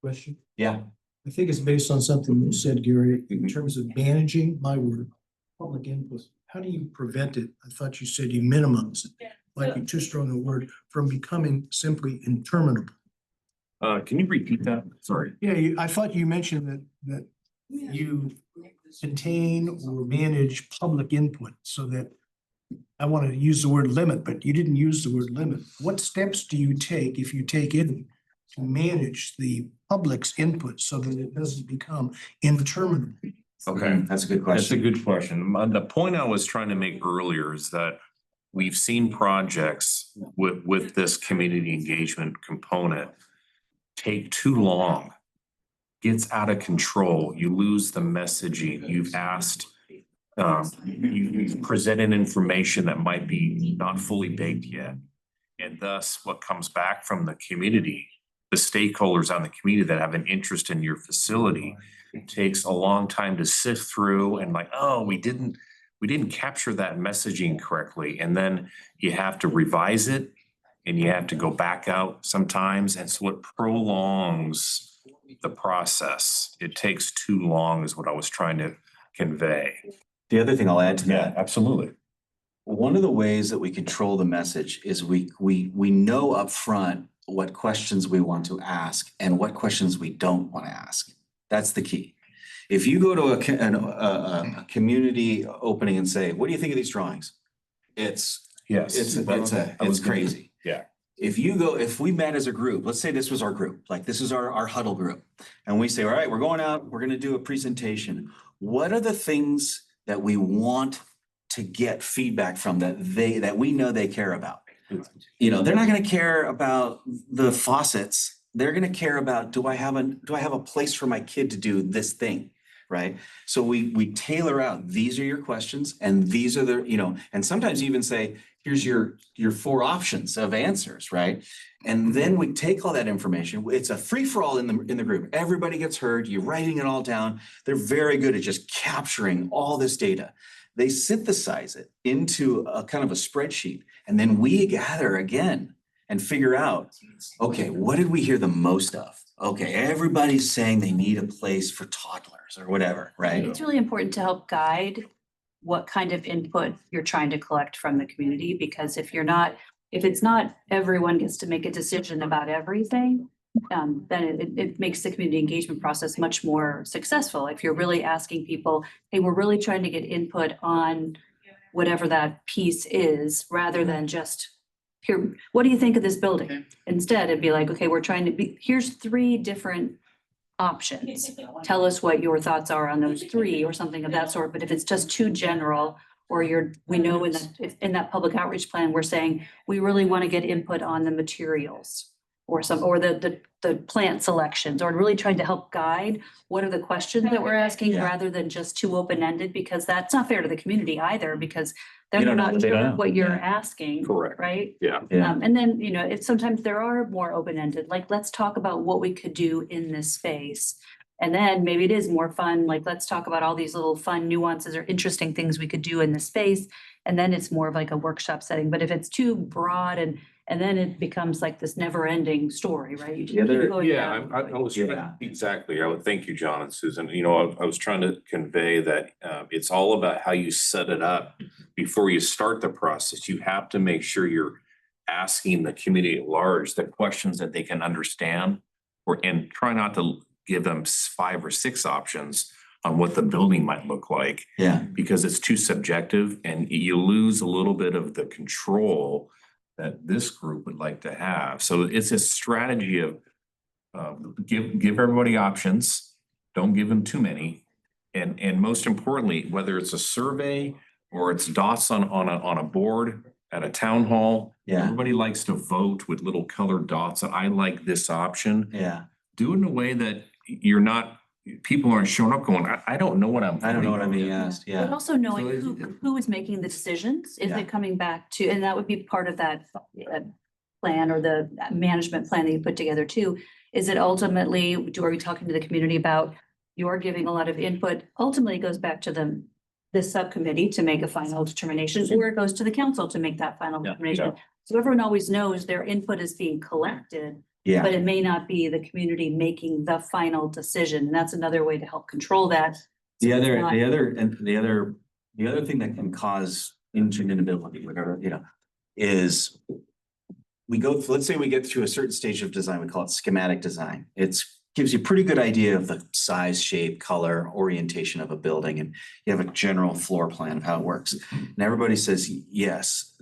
Question. Yeah. I think it's based on something you said, Gary, in terms of managing public input. How do you prevent it? I thought you said you minimize it, might be too strong a word, from becoming simply interminable. Can you repeat that? Sorry. Yeah, I thought you mentioned that you contain or manage public input so that, I wanted to use the word limit, but you didn't use the word limit. What steps do you take, if you take any, to manage the public's input so that it doesn't become interminable? Okay. That's a good That's a question. good question. The point I was trying to make earlier is that we've seen projects with this community engagement component take too long gets out of control. You lose the messaging. You've asked, you've presented information that might be not fully baked yet. And thus what comes back from the community, the stakeholders on the community that have an interest in your facility, it takes a long time to sift through and like, oh, we didn't capture that messaging correctly. And then you have to revise it and you have to go back out sometimes. And so it prolongs the process. It takes too long is what I was trying to convey. The other thing I'll add to that, Absolutely. one of the ways that we control the message is we know upfront what questions we want to ask and what questions we don't want to ask. That's the key. If you go to a community opening and say, what do you think of these drawings? It's crazy. Yeah. If we met as a group, let's say this was our group, like this is our huddle group. And we say, all right, we're going out, we're going to do a presentation. What are the things that we want to get feedback from that we know they care about? You know, they're not going to care about the faucets. They're going to care about, do I have a place for my kid to do this thing? Right? So we tailor out, these are your questions and these are the, you know, and sometimes even say, here's your 4 options of answers, right? And then we take all that information. It's a free-for-all in the group. Everybody gets heard. You're writing it all down. They're very good at just capturing all this data. They synthesize it into a kind of a spreadsheet. And then we gather again and figure out, okay, what did we hear the most of? Okay, everybody's saying they need a place for toddlers or whatever, right? It's really important to help guide what kind of input you're trying to collect from the community, because if it's not everyone gets to make a decision about everything, then it makes the community engagement process much more successful. If you're really asking people, hey, we're really trying to get input on whatever that piece is, rather than just, here, what do you think of this building? Instead, it'd be like, okay, here's 3 different options. Tell us what your thoughts are on those 3 or something of that sort. But if it's just too general, or we know in that public outreach plan, we're saying, we really want to get input on the materials or the plant selections, or really trying to help guide what are the questions that we're asking, rather than just too open-ended, because that's not fair to the community either, because You they're don't know not what they don't sure know. what you're Yeah. asking. Correct. Right? Yeah. And then, you know, if sometimes there are more open-ended, like, let's talk about what we could do in this space. And then maybe it is more fun, like, let's talk about all these little fun nuances or interesting things we could do in this space. And then it's more of like a workshop setting. But if it's too broad and then it becomes like this never-ending story, right? You just keep going down. I was Yeah. exactly. I would thank you, John and Susan. You know, I was trying to convey that it's all about how you set it up before you start the process. You have to make sure you're asking the community at large the questions that they can understand, and try not to give them 5 or 6 options on what the building might look like, Yeah. because it's too subjective and you lose a little bit of the control that this group would like to have. So it's a strategy of give everybody options, don't give them too many. And most importantly, whether it's a survey or it's dots on a board at a town hall, Yeah. everybody likes to vote with little colored dots. I like this option. Yeah. Do it in a way that people aren't showing up going, I don't know what I'm. I don't know what I'm voting being on." asked. But Yeah. also knowing So who is making the decisions, is Yeah. it coming back to, and that would be part of that plan or the management plan that you put together too. Is it ultimately, are we talking to the community about, you're giving a lot of input, ultimately it goes back to this subcommittee to make a final determination, or it goes to the council to make that final Yeah. determination. So everyone always knows their input is being collected, Yeah. but it may not be the community making the final decision. And that's another way to help control that. The So it's other not- thing that can cause ingenuity, whatever, you know, is let's say we get through a certain stage of design, we call it schematic design. Gives you a pretty good idea of the size, shape, color, orientation of a building, and you have a general floor plan of how it works. And everybody says, yes,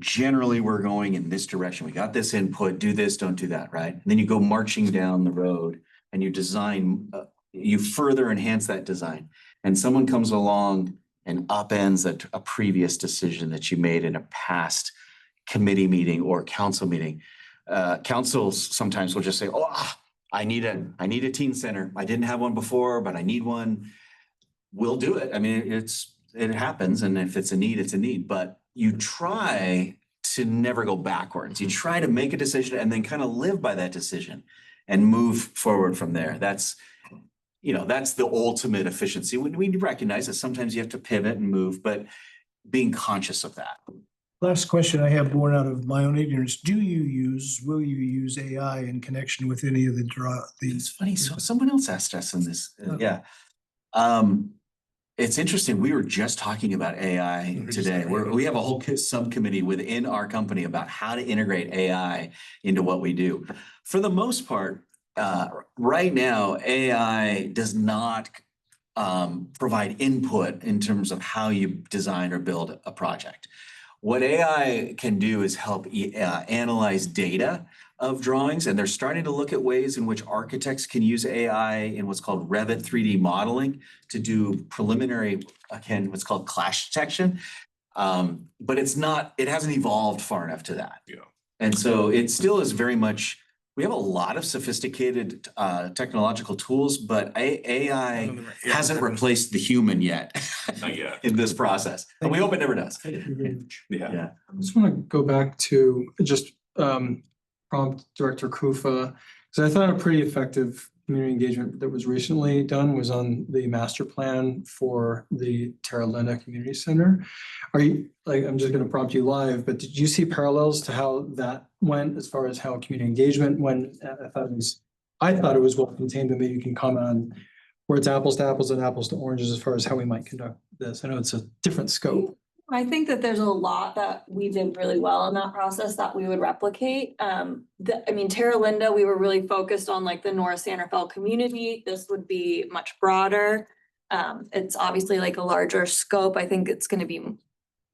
generally we're going in this direction. We got this input, do this, don't do that, right? And then you go marching down the road and you design, you further enhance that design. And someone comes along and upends a previous decision that you made in a past committee meeting or council meeting. Councils sometimes will just say, oh, I need a teen center. I didn't have one before, but I need one. We'll do it. I mean, it happens. And if it's a need, it's a need, but you try to never go backwards. You try to make a decision and then kind of live by that decision and move forward from there. That's the ultimate efficiency. We recognize that sometimes you have to pivot and move, but being conscious of that. Last question I have born out of my own ignorance. Will you use AI in connection with any of It's funny. So someone else asked us in this. Oh. Yeah. It's interesting. We were just talking about AI today. We have a whole subcommittee within our company about how to integrate AI into what we do. For the most part, right now, AI does not provide input in terms of how you design or build a project. What AI can do is help analyze data of drawings, and they're starting to look at ways in which architects can use AI in what's called Revit 3D modeling to do preliminary, again, what's called clash detection. But it hasn't evolved far enough to that. Yeah. And so it still is very much, we have a lot of sophisticated technological tools, but AI hasn't replaced the human yet Not yet. in this process. And we hope it never does. Thank you very much. Yeah. I just want to go back to just prompt Director Kufa, because I thought a pretty effective community engagement that was recently done was on the master plan for the Terra Linda Community Center. Are you, I'm just going to prompt you live, but did you see parallels to how that went as far as how community engagement went? I thought it was well contained, but maybe you can comment on where it's apples to apples and apples to oranges as far as how we might conduct this. I know it's a different scope. I think that there's a lot that we did really well in that process that we would replicate. Terra Linda, we were really focused on like the North San Rafael community. This would be much broader. It's obviously like a larger scope. I think it's going to be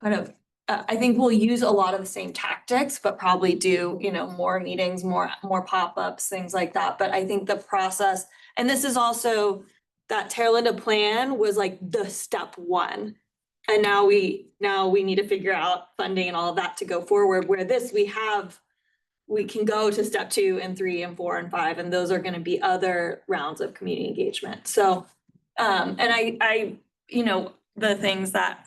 kind of, I think we'll use a lot of the same tactics, but probably do, more meetings, more pop-ups, things like that. But I think the process, and this is also that Terra Linda plan was like the step one. And now we need to figure out funding and all of that to go forward, where we can go to step 2 and 3 and 4 and 5, and those are going to be other rounds of community engagement. So, and I the things that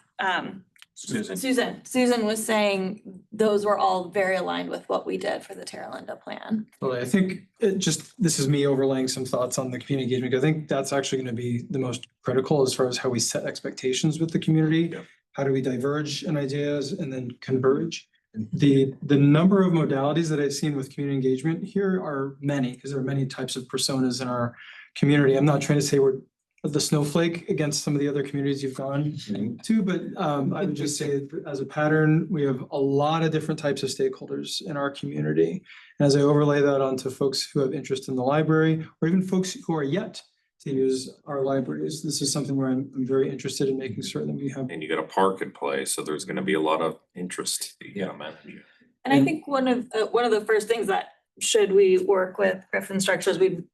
Susan was saying, those were all very aligned with what we did for the Terra Linda plan. Well, I think this is me overlaying some thoughts on the community engagement. I think that's actually going to be the most critical as far as how we set expectations with the community. Yeah. How do we diverge in ideas and then converge? The number of modalities that I've seen with community engagement here are many, because there are many types of personas in our community. I'm not trying to say we're the snowflake against some of the other communities you've gone to, but I would just say as a pattern, we have a lot of different types of stakeholders in our community. And as I overlay that onto folks who have interest in the library, or even folks who are yet to use our libraries, this is something where I'm very interested in making certain that we have. And you got a park in place, so there's going to be a lot of interest. Manage. And I think one of the first things that, should we work with Griffin Structures, we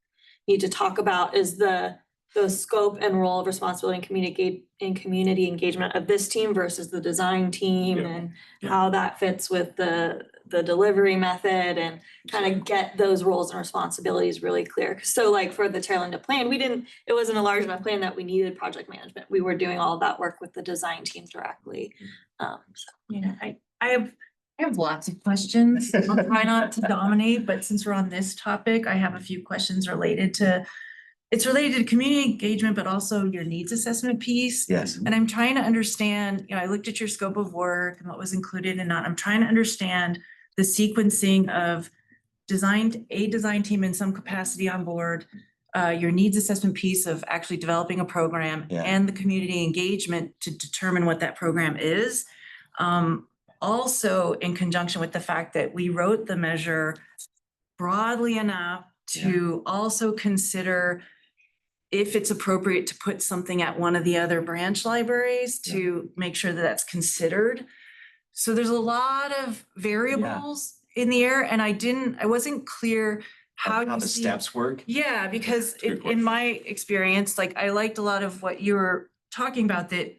need to talk about is the scope and role of responsibility and community engagement of this team versus the design team, and how that fits with the delivery method, and kind of get those roles and responsibilities really clear. So like for the Terra Linda plan, it wasn't a large enough plan that we needed project management. We were doing all of that work with the design team directly. I have lots of questions. I'll try not to dominate, but since we're on this topic, I have a few questions related to community engagement, but also your needs assessment piece. Yes. And I'm trying to understand, I looked at your scope of work and what was included and not. I'm trying to understand the sequencing of a design team in some capacity on board, your needs assessment piece of actually developing a program, and the community engagement to determine what that program is. Also in conjunction with the fact that we wrote the measure broadly enough to also consider if it's appropriate to put something at one of the other branch libraries to make sure that that's considered. So there's a lot of variables in the air, and I wasn't clear how the steps work. Yeah, because in my experience, like I liked a lot of what you were talking about, that,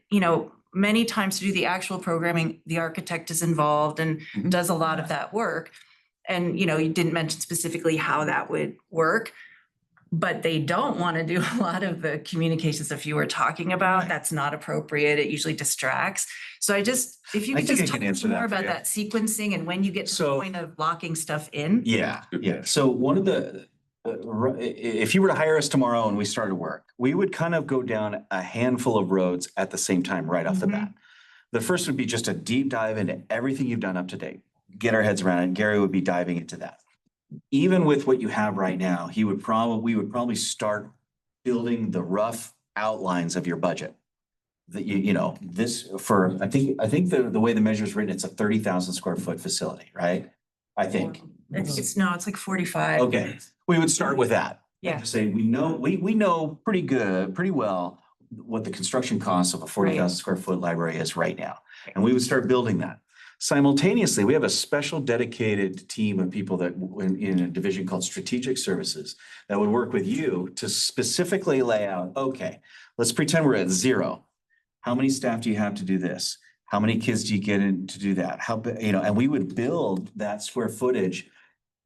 many times to do the actual programming, the architect is involved and does a lot of that work. And, you didn't mention specifically how that would work. but they don't want to do a lot of the communication stuff you were talking about. Right. That's not appropriate. It usually distracts. So if you I could think I just can talk answer more that for about you. that sequencing and when you get to the So- point of locking stuff in. Yeah, yeah. So one of the, if you were to hire us tomorrow and we started work, we would kind of go down a handful of roads at the same time, right off the bat. The first would be just a deep dive into everything you've done up to date. Get our heads around it. Gary would be diving into that. Even with what you have right now, we would probably start building the rough outlines of your budget. That this for, I think the way the measure is written, it's a 30,000 square foot facility, right? I think. It's like 45. Okay, we would start with that. Yeah. To say, we know pretty well what the construction cost of a 40,000 square foot library is right now. And we would start building that. Simultaneously, we have a special dedicated team of people that in a division called Strategic Services that would work with you to specifically lay out, okay, let's pretend we're at 0. How many staff do you have to do this? How many kids do you get in to do that? And we would build that square footage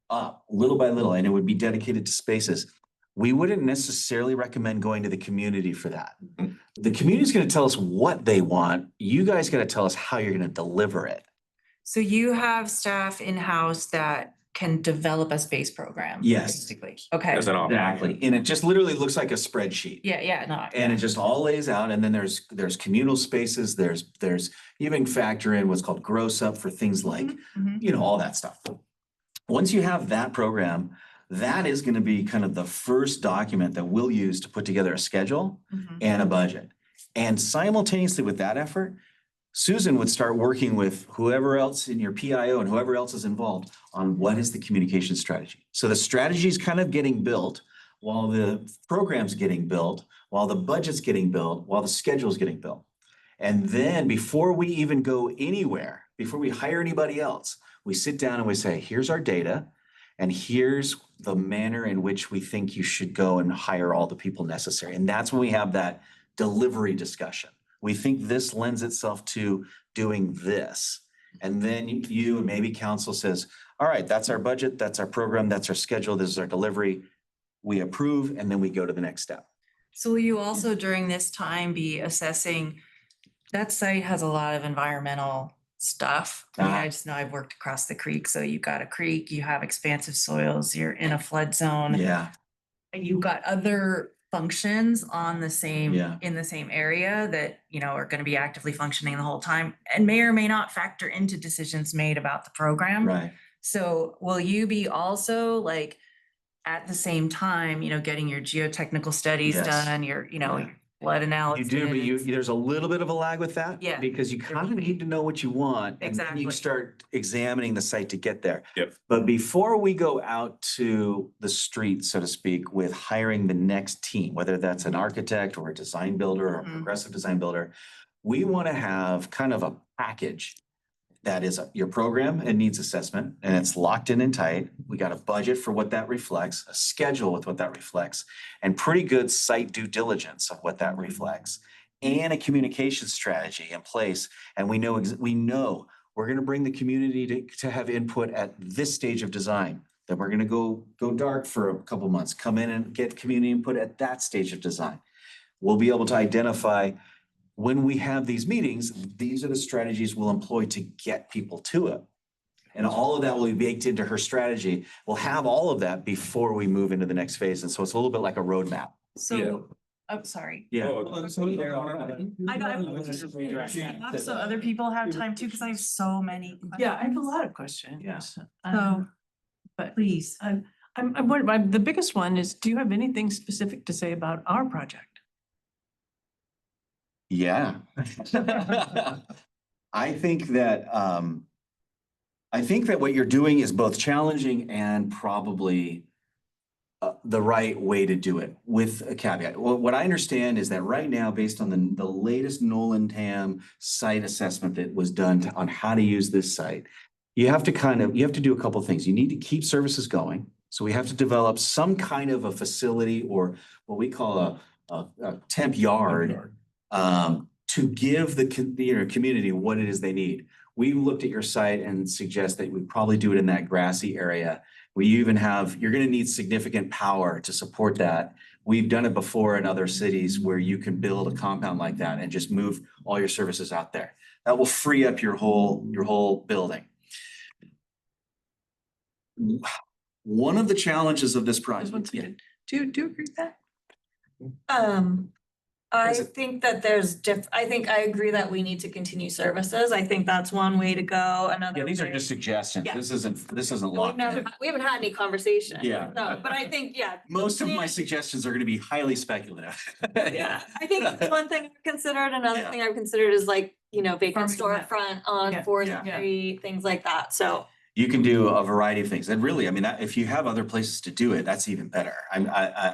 up little by little, and it would be dedicated to spaces. We wouldn't necessarily recommend going to the community for that. The community is going to tell us what they want. You guys got to tell us how you're going to deliver it. So you have staff in-house that can develop a space program? Yes. Basically, okay. As an option. Exactly. And it just literally looks like a spreadsheet. Yeah, no. And it just all lays out, and then there's communal spaces, there's even factor in what's called gross up for things like, Mhm. all that stuff. Once you have that program, that is going to be kind of the first document that we'll use to put together a schedule Mhm. and a budget. And simultaneously with that effort, Susan would start working with whoever else in your PIO and whoever else is involved on what is the communication strategy. So the strategy is kind of getting built while the program's getting built, while the budget's getting built, while the schedule's getting built. And then before we even go anywhere, before we hire anybody else, we sit down and we say, here's our data, and here's the manner in which we think you should go and hire all the people necessary. And that's when we have that delivery discussion. We think this lends itself to doing this. And then you and maybe council says, all right, that's our budget, that's our program, that's our schedule, this is our delivery. We approve, and then we go to the next step. So will you also during this time be assessing, that site has a lot of environmental stuff. I mean, I just know I've worked across the creek, so you've got a creek, you have expansive soils, you're in a flood zone. Yeah, And you've got other functions on the same, Yeah. in the same area that, are gonna be actively functioning the whole time and may or may not factor into decisions made about the program. right. So will you be also like at the same time, getting your geotechnical studies Yes. done, your, Yeah. your flood You analysis? do, but there's a little bit of a lag with that. Yeah. Because you kind of need to know what you want. And then you Exactly. start examining the site to get there. Yep. But before we go out to the street, so to speak, with hiring the next team, whether that's an architect or a design builder or a Mhm. progressive design builder, we want to have kind of a package that is your program and needs assessment, and it's locked in and tight. We got a budget for what that reflects, a schedule with what that reflects, and pretty good site due diligence of what that reflects, and a communication strategy in place. And we know we're going to bring the community to have input at this stage of design. Then we're going to go dark for a couple months, come in and get community input at that stage of design. We'll be able to identify when we have these meetings, these are the strategies we'll employ to get people to it. And all of that will be baked into her strategy. We'll have all of that before we move into the next phase. And so it's a little bit like a roadmap. So, I'm sorry. Yeah. So other people have time too, because I have so many. Yeah, I have a lot of questions. Yeah. So, but Please. the biggest one is, do you have anything specific to say about our project? Yeah. I think that what you're doing is both challenging and probably the right way to do it, with a caveat. What I understand is that right now, based on the latest Nolan Tam site assessment that was done on how to use this site, you have to do a couple of things. You need to keep services going. So we have to develop some kind of a facility, or what we call a temp yard, to give the community what it is they need. We looked at your site and suggest that we probably do it in that grassy area you're gonna need significant power to support that. We've done it before in other cities where you can build a compound like that and just move all your services out there. That will free up your whole building. One of the challenges of this Just one project. second. Do you agree with that? I Is it- think that I think I agree that we need to continue services. I think that's one way to go. Another Yeah, these are way- just suggestions. Yeah. This isn't We've locked in. we haven't had any conversation. Yeah. No, but I think, yeah. Most of my plan- suggestions are gonna be highly speculative. Yeah, I think that's one thing I've considered. Another Yeah. thing I've considered is like, vacant Farming map. storefront on Yeah, Fourth yeah. Street, things like that. So You can do a variety of things. And really, I mean, if you have other places to do it, that's even better.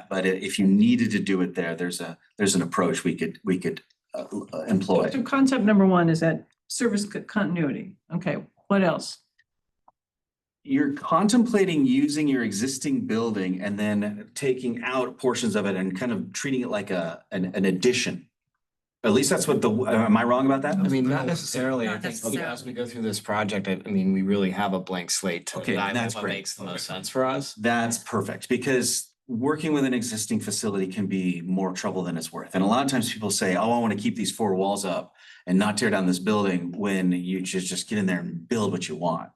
But if you needed to do it there, there's an approach we could employ. So concept number one is that service continuity. Okay, what else? You're contemplating using your existing building and then taking out portions of it and kind of treating it like an addition. At least that's what am I wrong about that? I mean, not necessarily. I Not think necessarily. as we go through this project, I mean, we really have a blank slate to Okay, evaluate that's what great. makes the most sense for us. That's perfect, because working with an existing facility can be more trouble than it's worth. And a lot of times people say, oh, I want to keep these four walls up and not tear down this building, when you just get in there and build what you want.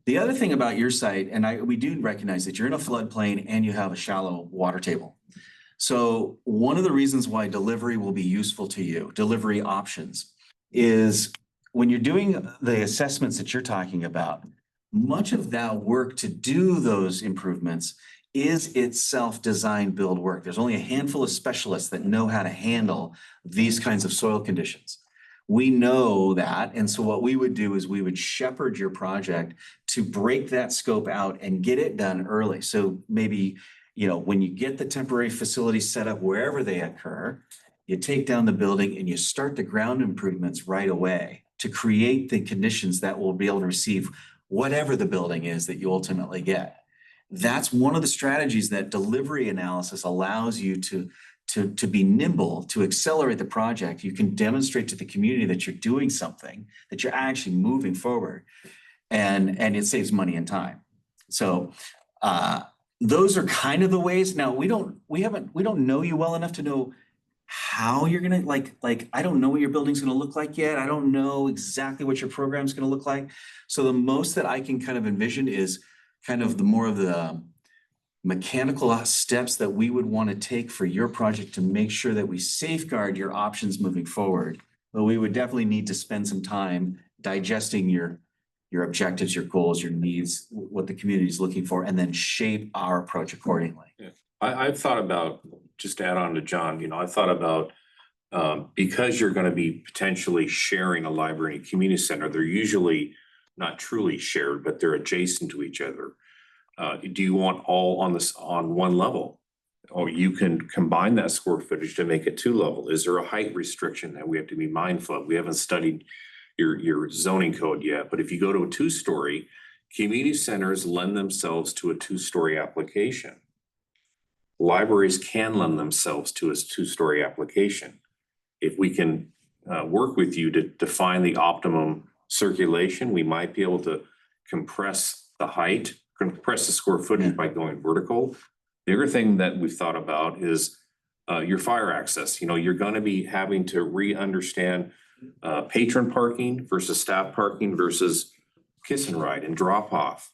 The other thing about your site, and we do recognize that you're in a floodplain and you have a shallow water table. So one of the reasons why delivery will be useful to you, delivery options, is when you're doing the assessments that you're talking about, much of that work to do those improvements is itself design build work. There's only a handful of specialists that know how to handle these kinds of soil conditions. We know that, and so what we would do is we would shepherd your project to break that scope out and get it done early. So maybe, when you get the temporary facilities set up wherever they occur, you take down the building and you start the ground improvements right away to create the conditions that will be able to receive whatever the building is that you ultimately get. That's one of the strategies that delivery analysis allows you to be nimble, to accelerate the project. You can demonstrate to the community that you're doing something, that you're actually moving forward, and it saves money and time. So those are kind of the ways. Now, we don't know you well enough to know how you're gonna like I don't know what your building's gonna look like yet. I don't know exactly what your program's gonna look like. So the most that I can kind of envision is kind of the more of the mechanical steps that we would want to take for your project to make sure that we safeguard your options moving forward. But we would definitely need to spend some time digesting your objectives, your goals, your needs, what the community is looking for, and then shape our approach accordingly. I've thought about, just to add on to John, I thought about, because you're going to be potentially sharing a library and a community center, they're usually not truly shared, but they're adjacent to each other. Do you want all on one level? Or you can combine that square footage to make it 2 level. Is there a height restriction that we have to be mindful of? We haven't studied your zoning code yet, but if you go to a 2-story, community centers lend themselves to a 2-story application. Libraries can lend themselves to a 2-story application. If we can work with you to define the optimum circulation, we might be able to compress the height, compress the square footage by going vertical. The other thing that we've thought about is your fire access. You're going to be having to re-understand patron parking versus staff parking versus kiss and ride and drop off.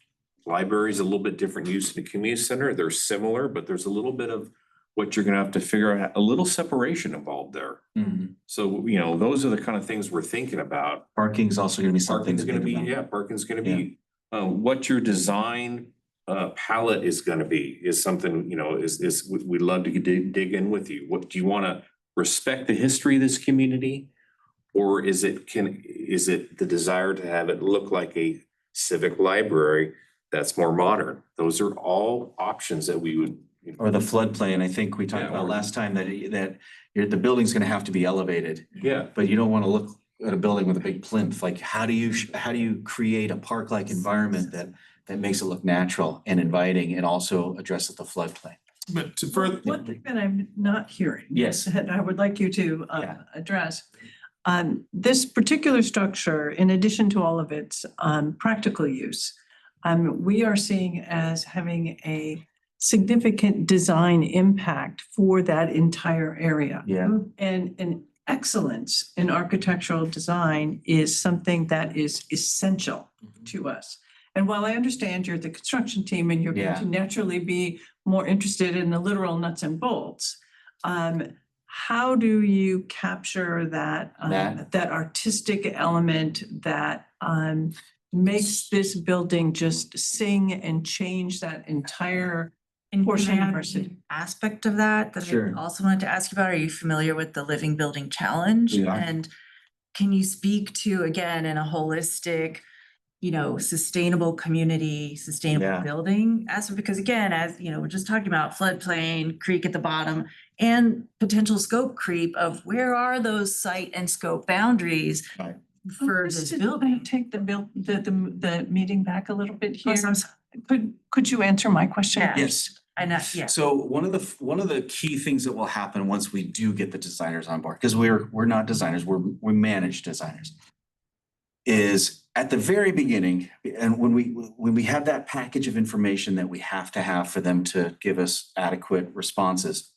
Library is a little bit different use in the community center. They're similar, but there's a little bit of what you're going to have to figure out, a little separation involved there. So, those are the kind of things we're thinking about. Parking is also going to be something Parking's to going to think be, about. parking's going to be, what your design palette is going to be is something, we'd love to dig in with you. What do you want to respect the history of this community? Or is it the desire to have it look like a civic library that's more modern? Those are all options that we would. Or the floodplain. I think we talked Yeah, about or- last time that the building's going to have to be elevated, Yeah. but you don't want to look at a building with a big plinth. Like, how do you create a park-like environment that makes it look natural and inviting, and also addresses the floodplain? But to further, One thing that I'm not hearing. Yes. That I would like you to Yeah. address. This particular structure, in addition to all of its practical use, we are seeing as having a significant design impact for that entire area. Yeah. And excellence in architectural design is something that is essential to us. And while I understand you're the construction team and you're going Yeah. to naturally be more interested in the literal nuts and bolts, how do you capture that that artistic element that makes this building just sing and change that entire And portion can I of add our city? an aspect of that that Sure. I also wanted to ask you about? Are you familiar with the Living Building Challenge? We are. And can you speak to, again, in a holistic, sustainable community, sustainable Yeah. building aspect? Because again, as you know, we're just talking about floodplain, creek at the bottom, and potential scope creep of where are those site and scope boundaries Right. for this building? Take the meeting back a little bit Oh, here. so I'm sorry. Could you answer my question? Yeah. Yes. I know, yeah. So one of the key things that will happen once we do get the designers on board, because we're not designers, we manage designers, is at the very beginning, and when we have that package of information that we have to have for them to give us adequate responses,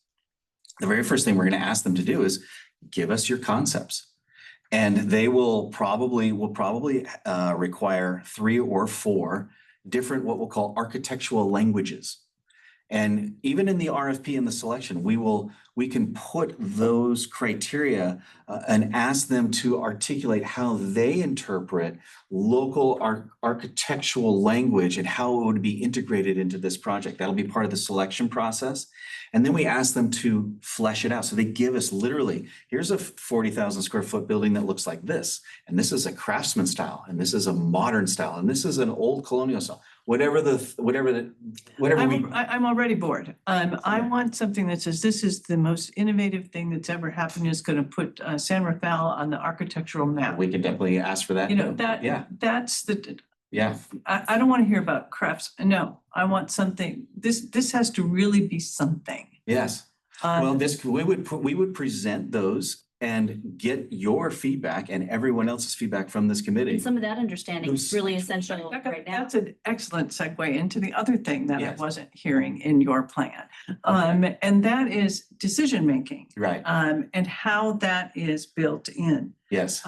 the very first thing we're going to ask them to do is give us your concepts. And they will probably require 3 or 4 different what we'll call architectural languages. And even in the RFP and the selection, we can put those criteria and ask them to articulate how they interpret local architectural language and how it would be integrated into this project. That'll be part of the selection process. And then we ask them to flesh it out. So they give us literally, here's a 40,000 square foot building that looks like this. And this is a craftsman style. And this is a modern style. And this is an old colonial style. Whatever we. I'm already bored. I want something that says this is the most innovative thing that's ever happened. Is going to put San Rafael on the architectural map. We can definitely ask for that. Yeah. That's the. Yeah. I don't want to hear about crafts. No, I want something. This has to really be something. Yes. Well, we would present those and get your feedback and everyone else's feedback from this committee. And some of that understanding is really essential right now. That's an excellent segue into the other thing that I Yes. wasn't hearing in your plan. And that is decision-making. Right. And how that is built in. Yes.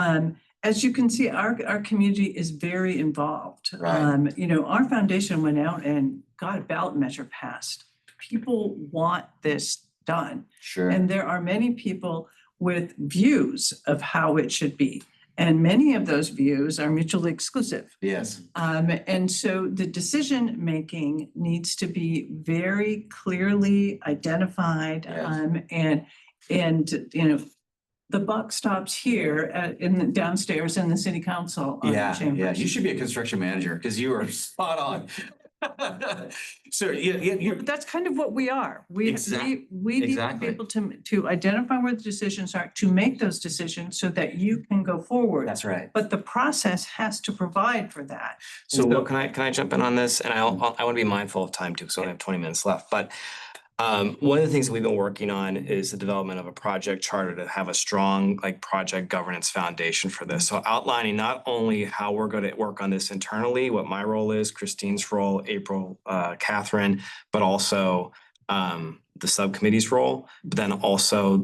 As you can see, our community is very involved. Right. Our foundation went out and got a ballot measure passed. People want this done. Sure. And there are many people with views of how it should be. And many of those views are mutually exclusive. Yes. And so the decision-making needs to be very clearly identified. Yes. And the buck stops here in the downstairs in the city council. Yeah. chambers. You should be a construction manager because you are spot on. So That's kind of what we are. We need to be Exactly. able to identify where the decisions are, to make those decisions so that you can go forward. That's right. But the process has to provide for that. So can I jump in on this? And I want to be mindful of time too, because I only have 20 minutes left. But one of the things that we've been working on is the development of a project charter to have a strong project governance foundation for this. So outlining not only how we're going to work on this internally, what my role is, Christine's role, April, Catherine, but also the subcommittee's role, but then also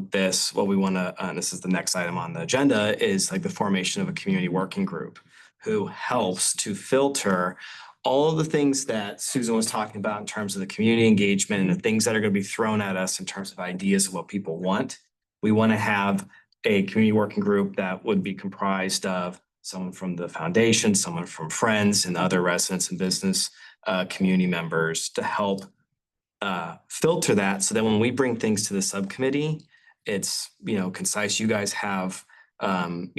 what we want to, this is the next item on the agenda, is the formation of a community working group who helps to filter all of the things that Susan was talking about in terms of the community engagement and the things that are going to be thrown at us in terms of ideas of what people want. We want to have a community working group that would be comprised of someone from the foundation, someone from Friends and other residents and business community members to help filter that so that when we bring things to the subcommittee, it's concise. You guys have things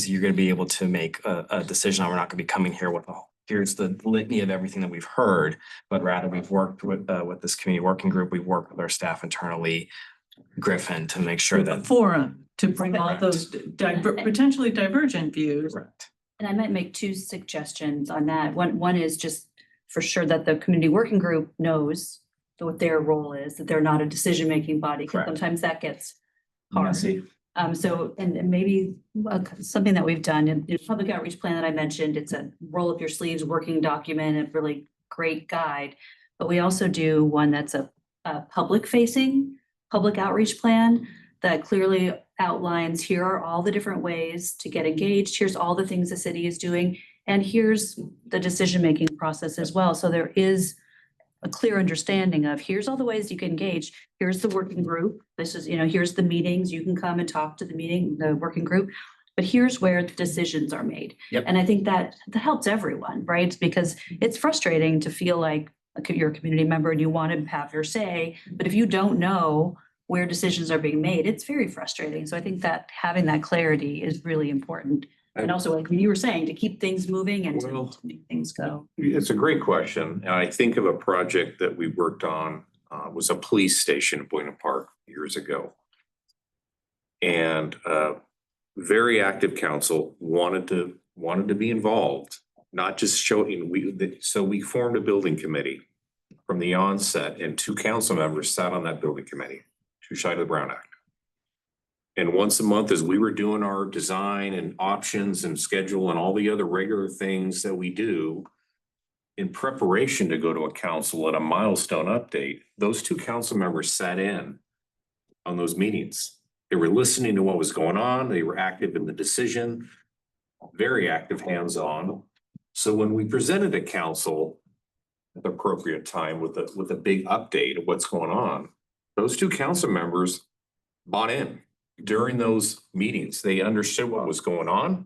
that you're going to be able to make a decision on. We're not going to be coming here with here's the litany of everything that we've heard, but rather we've worked with this community working group. We've worked with our staff internally, Griffin, to make sure that Forum to bring all those potentially divergent views. correct. And I might make 2 suggestions on that. One is just for sure that the community working group knows what their role is, that they're not a decision-making body, because Correct. sometimes that gets hard. Messy. So, and maybe something that we've done in the public outreach plan that I mentioned, it's a roll up your sleeves working document, a really great guide. But we also do one that's a public facing public outreach plan that clearly outlines, here are all the different ways to get engaged. Here's all the things the city is doing. And here's the decision-making process as well. So there is a clear understanding of, here's all the ways you can engage. Here's the working group. This is, here's the meetings. You can come and talk to the working group. But here's where decisions are made. Yep. And I think that helps everyone, right? Because it's frustrating to feel like you're a community member and you want to have your say, but if you don't know where decisions are being made, it's very frustrating. So I think that having that clarity is really important. And also, like you were saying, to keep things moving and to make things go. It's a great question. And I think of a project that we worked on, was a police station in Buena Park years ago. And very active council wanted to be involved, not just showing, so we formed a building committee from the onset, and 2 council members sat on that building committee, 2 side of the Brown Act. And once a month, as we were doing our design and options and schedule and all the other regular things that we do in preparation to go to a council at a milestone update, those 2 council members sat in on those meetings. They were listening to what was going on. They were active in the decision, very active, hands-on. So when we presented to council at the appropriate time with a big update of what's going on, those 2 council members bought in during those meetings. They understood what was going on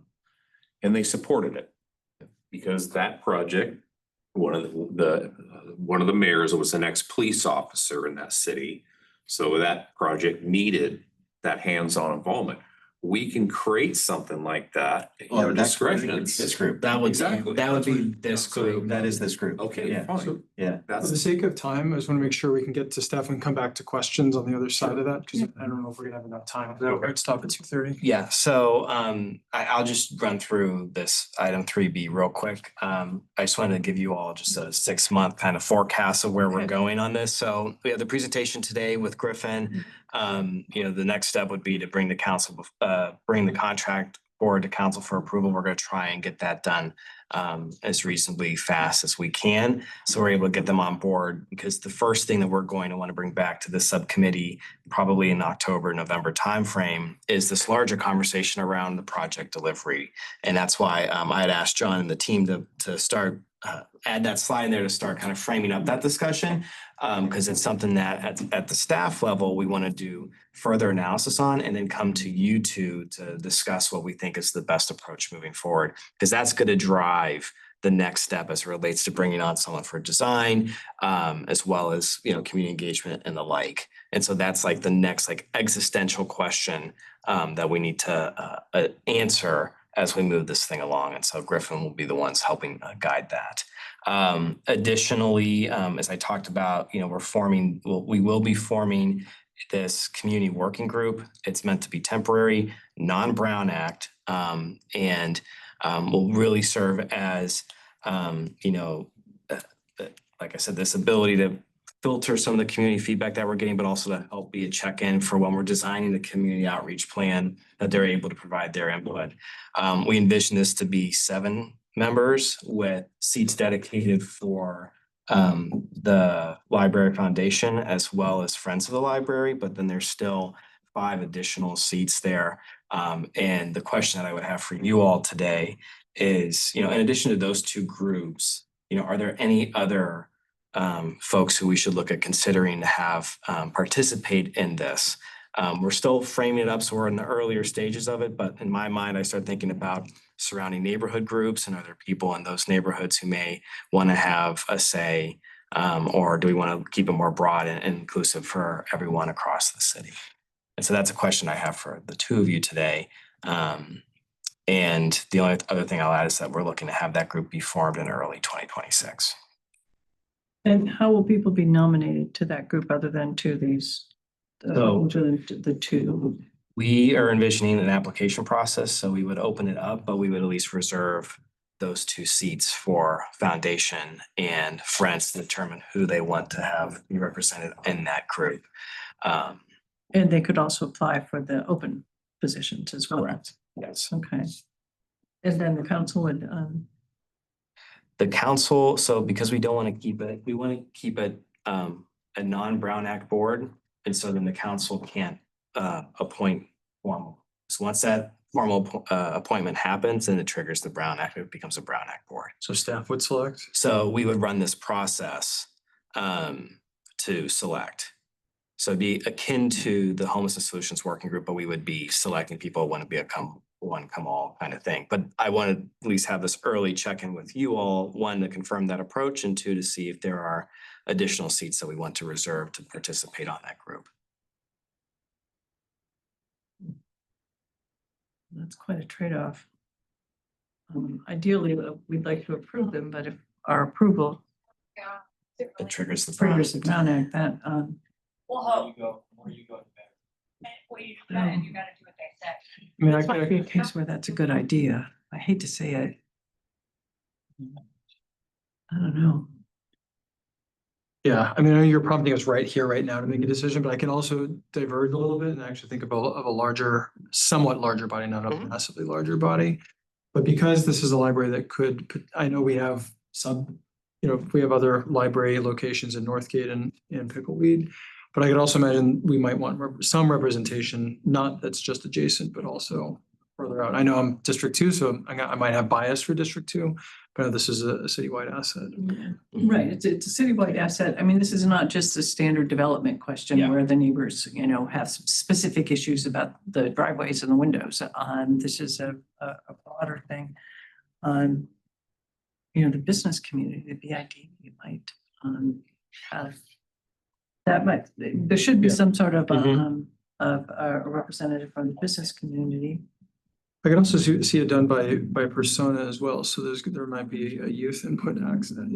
and they supported it, because that project, one of the mayors was an ex-police officer in that city. So that project needed that hands-on involvement. We can create something like that at our discretion. This group. That would Exactly. that would be this group. That is this group. Okay, Yeah. fine. Yeah. For the sake of time, I just want to make sure we can get to Steph and come back to questions on the other side of that, because I don't know if we're gonna have enough time. Let's stop at 2:30. Yeah, so I'll just run through this item 3B real quick. I just wanted to give you all just a 6-month kind of forecast of where we're going on this. So we have the presentation today with Griffin. The next step would be to bring the contract forward to council for approval. We're going to try and get that done as reasonably fast as we can, so we're able to get them on board, because the first thing that we're going to want to bring back to the subcommittee probably in October, November timeframe is this larger conversation around the project delivery. And that's why I had asked John and the team to start add that slide in there to start kind of framing up that discussion, because it's something that at the staff level we want to do further analysis on, and then come to you two to discuss what we think is the best approach moving forward, because that's going to drive the next step as it relates to bringing on someone for design, as well as community engagement and the like. And so that's like the next existential question that we need to answer as we move this thing along. And so Griffin will be the ones helping guide that. Additionally, as I talked about, we will be forming this community working group. It's meant to be temporary, non-Brown Act, and will really serve as, like I said, this ability to filter some of the community feedback that we're getting, but also to help be a check-in for when we're designing the community outreach plan, that they're able to provide their input. We envision this to be 7 members with seats dedicated for the Library Foundation as well as Friends of the Library, but then there's still 5 additional seats there. And the question that I would have for you all today is, in addition to those 2 groups, are there any other folks who we should look at considering to have participate in this? We're still framing it up, so we're in the earlier stages of it, but in my mind, I start thinking about surrounding neighborhood groups and other people in those neighborhoods who may want to have a say, or do we want to keep it more broad and inclusive for everyone across the city? And so that's a question I have for the 2 of you today. And the only other thing I'll add is that we're looking to have that group be formed in early 2026. And how will people be nominated to that group other than to these? So- The 2. We are envisioning an application process, so we would open it up, but we would at least reserve those 2 seats for Foundation and Friends to determine who they want to have be represented in that group. And they could also apply for the open positions as well. Correct. Yes. Okay. And then the council would, The council, so because we don't want to keep it, we want to keep it a non-Brown Act board. And so then the council can't appoint formal. So once that formal appointment happens, then it triggers the Brown Act, it becomes a Brown Act board. So staff would select. So we would run this process to select. So it'd be akin to the Homelessness Solutions Working Group, but we would be selecting people who want to be a one come all kind of thing. But I want to at least have this early check-in with you all, one, to confirm that approach, and two, to see if there are additional seats that we want to reserve to participate on that group. that's quite a trade-off. Ideally, we'd like to approve them, but if our approval It triggers the Brown triggers the Act. Brown Act, that, I mean, that might be a case where that's a good idea. I hate to say it. I don't know. Yeah, I mean, I know you're prompting us right here, right now to make a decision, but I can also diverge a little bit and actually think of a larger, somewhat larger body, not a Mhm. massively larger body. But because this is a library that I know we have some, we have other library locations in Northgate and Pickleweed. But I could also imagine we might want some representation, not that's just adjacent, but also further out. I know I'm District 2, so I might have bias for District 2, but this is a citywide asset. Right, it's a citywide asset. I mean, this is not just a standard development question Yeah. where the neighbors, have specific issues about the driveways and the windows. This is a broader thing. The business community, the BID, you might have. There should be some sort of a representative from the business community. I can also see it done by persona as well. So there might be a youth input accent,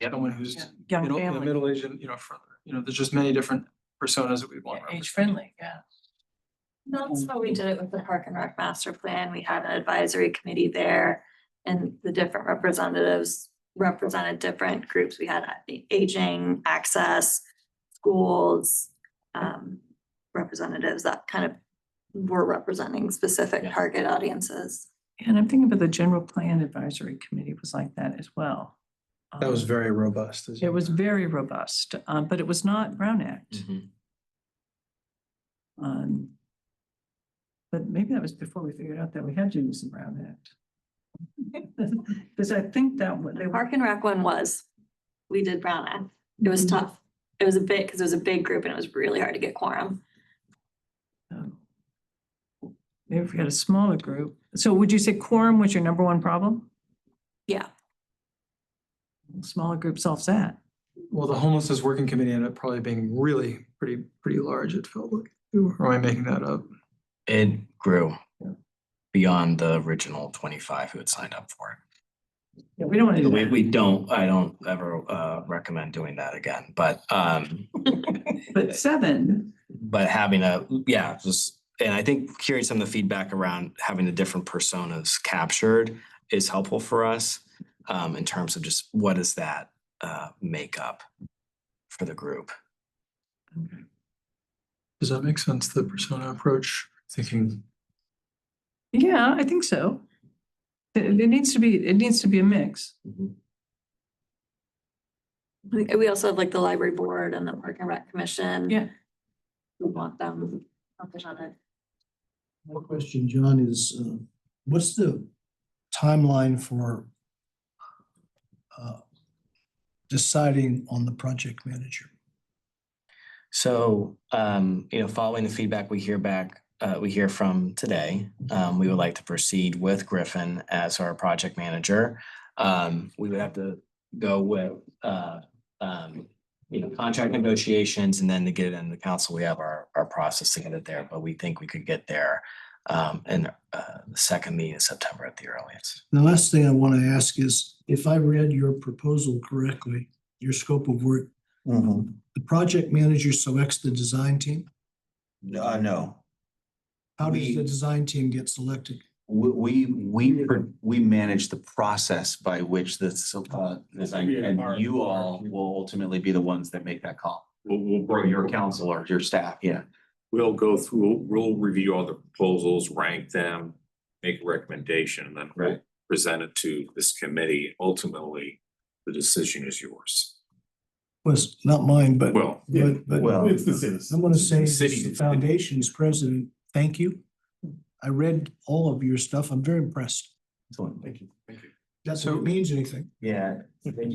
someone who's Young middle family, age and, further, there's just many different personas that we want. age friendly, yeah. That's how we did it with the Park and Rec Master Plan. We had an advisory committee there and the different representatives represented different groups. We had the aging, access, schools, representatives that kind of were representing specific Yeah. target audiences. And I'm thinking about the general plan advisory committee was like that as well. That was very robust. It was very robust, but it was not Brown Act. Mhm. But maybe that was before we figured out that we had to use the Brown Act. Because I think that what they The were, Park and Rec one was, we did Brown Act. It was tough. It was because it was a big group and it was really hard to get quorum. maybe if we had a smaller group. So would you say quorum was your number one problem? Yeah. Smaller group solves that. Well, the homelessness working committee ended up probably being really pretty large, it felt like. Or am I making that up? It grew beyond the original 25 who had signed up for it. Yeah, we don't want to do that. I don't ever recommend doing that again, but But 7, having and I think hearing some of the feedback around having the different personas captured is helpful for us in terms of just what does that make up for the group. Does that make sense, the persona approach? Thinking, yeah, I think so. It needs to be a mix. We also have like the library board and the Park and Rec Commission. Yeah. We want them represented. My question, John, is what's the timeline for deciding on the project manager? So, following the feedback we hear from today, we would like to proceed with Griffin as our project manager. We would have to go with, contract negotiations, and then to get it in the council, we have our process to get it there, but we think we could get there in the second meeting in September at the earliest. The last thing I want to ask is, if I read your proposal correctly, your scope of work, the project manager selects the design team? No. How does We- the design team get selected? We manage the process by which this, and you all will ultimately be the ones that make that call. We'll Or your council or your staff, yeah. we'll go through, we'll review all the proposals, rank them, make a recommendation, and then we'll present it to this committee. Ultimately, the decision is yours. Was not mine, but. Well, but It's the citizens. I want to say, as City. the foundation's president, thank you. I read all of your stuff. I'm very impressed. Thank you. That's what it means anything. Yeah,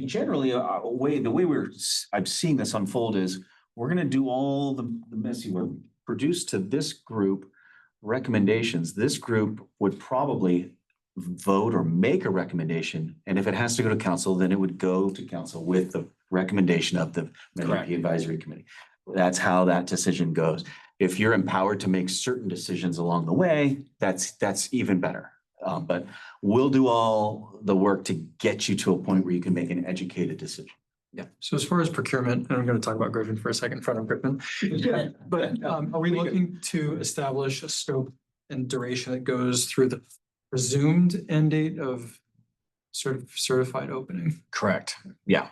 generally, the way I'm seeing this unfold is we're gonna do all the messy work, produce to this group recommendations. This group would probably vote or make a recommendation, and if it has to go to council, then it would go to council with the recommendation of the Correct. advisory committee. That's how that decision goes. If you're empowered to make certain decisions along the way, that's even better. But we'll do all the work to get you to a point where you can make an educated decision. So as far as procurement, and I'm gonna talk about Griffin for a second in front of Griffin. But are we looking to establish a scope and duration that goes through the presumed end date of certified opening? Correct, yeah.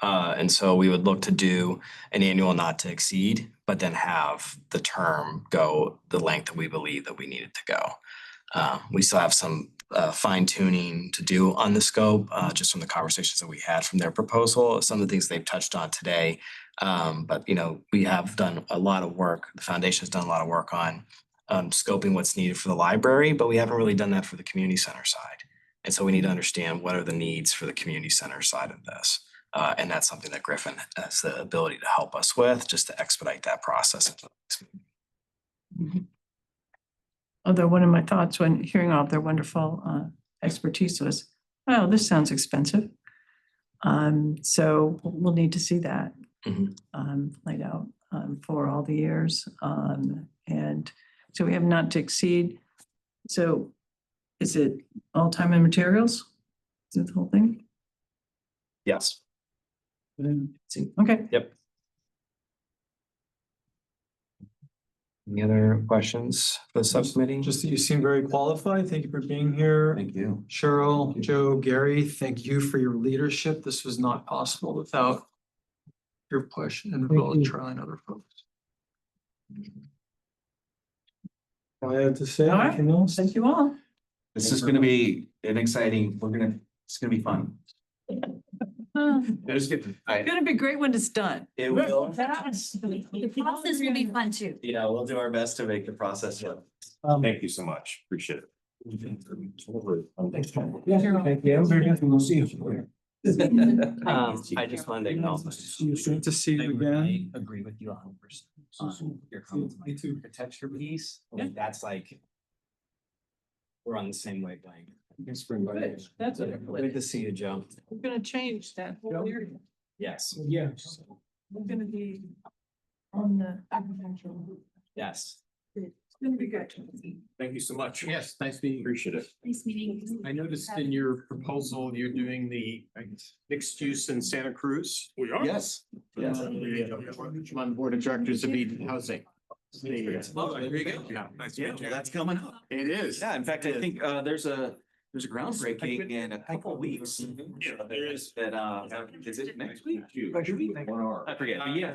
And so we would look to do an annual not to exceed, but then have the term go the length that we believe that we need it to go. We still have some fine tuning to do on the scope, just from the conversations that we had from their proposal, some of the things they've touched on today. But you know, we have done a lot of work, the foundation's done a lot of work on scoping what's needed for the library, but we haven't really done that for the community center side. And so we need to understand what are the needs for the community center side of this. And that's something that Griffin has the ability to help us with, just to expedite that process. Although one of my thoughts when hearing all of their wonderful expertise was, oh, this sounds expensive. So we'll need to see that laid out for all the years. And so we have not to exceed. So is it all time and materials? Is it the whole thing? Yes. Okay. Yep. Any other questions for the subcommittee? Just that you seem very qualified. Thank you for being here. Thank you. Cheryl, Joe, Gary, thank you for your leadership. This was not possible without your push and as well as Charlie and other folks. All I have to say, All right. anything else? Thank you all. This is gonna be an exciting, it's gonna be fun. It's gonna be great when it's done. It will. The process will be fun too. Yeah, we'll do our best to make the process work. Thank you so much. Appreciate it. Thanks, Tom. Yeah, thank you. Very good. We'll see you. I just wanted to acknowledge. See you soon. Great to see you again. I agree with you 100% on your comments on Me too. the architecture piece. Like, that's like, we're on the same wavelength. Good. That's it. Good to see you, Joe. We're gonna change that whole area. Yes, Yeah. We're gonna be on the agricultural. yes. It's gonna be good. Thank you so much. Yes, nice meeting you. Appreciate it. Nice meeting you. I noticed in your proposal, you're doing the mixed use in Santa Cruz. We are. Yes. Yes. I'm on board of directors of Eden Housing. There you go. Yeah, nice to Yeah, meet you. that's coming up. It is. Yeah, in fact, I think there's a groundbreaking in a couple of weeks. Yeah, there is. That is it next week? I forget, but yeah,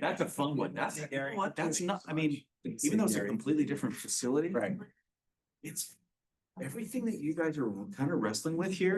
that's a fun one. That's, you know what, that's not, I mean, even though it's a completely different facility. Right. It's everything that you guys are kind of wrestling with here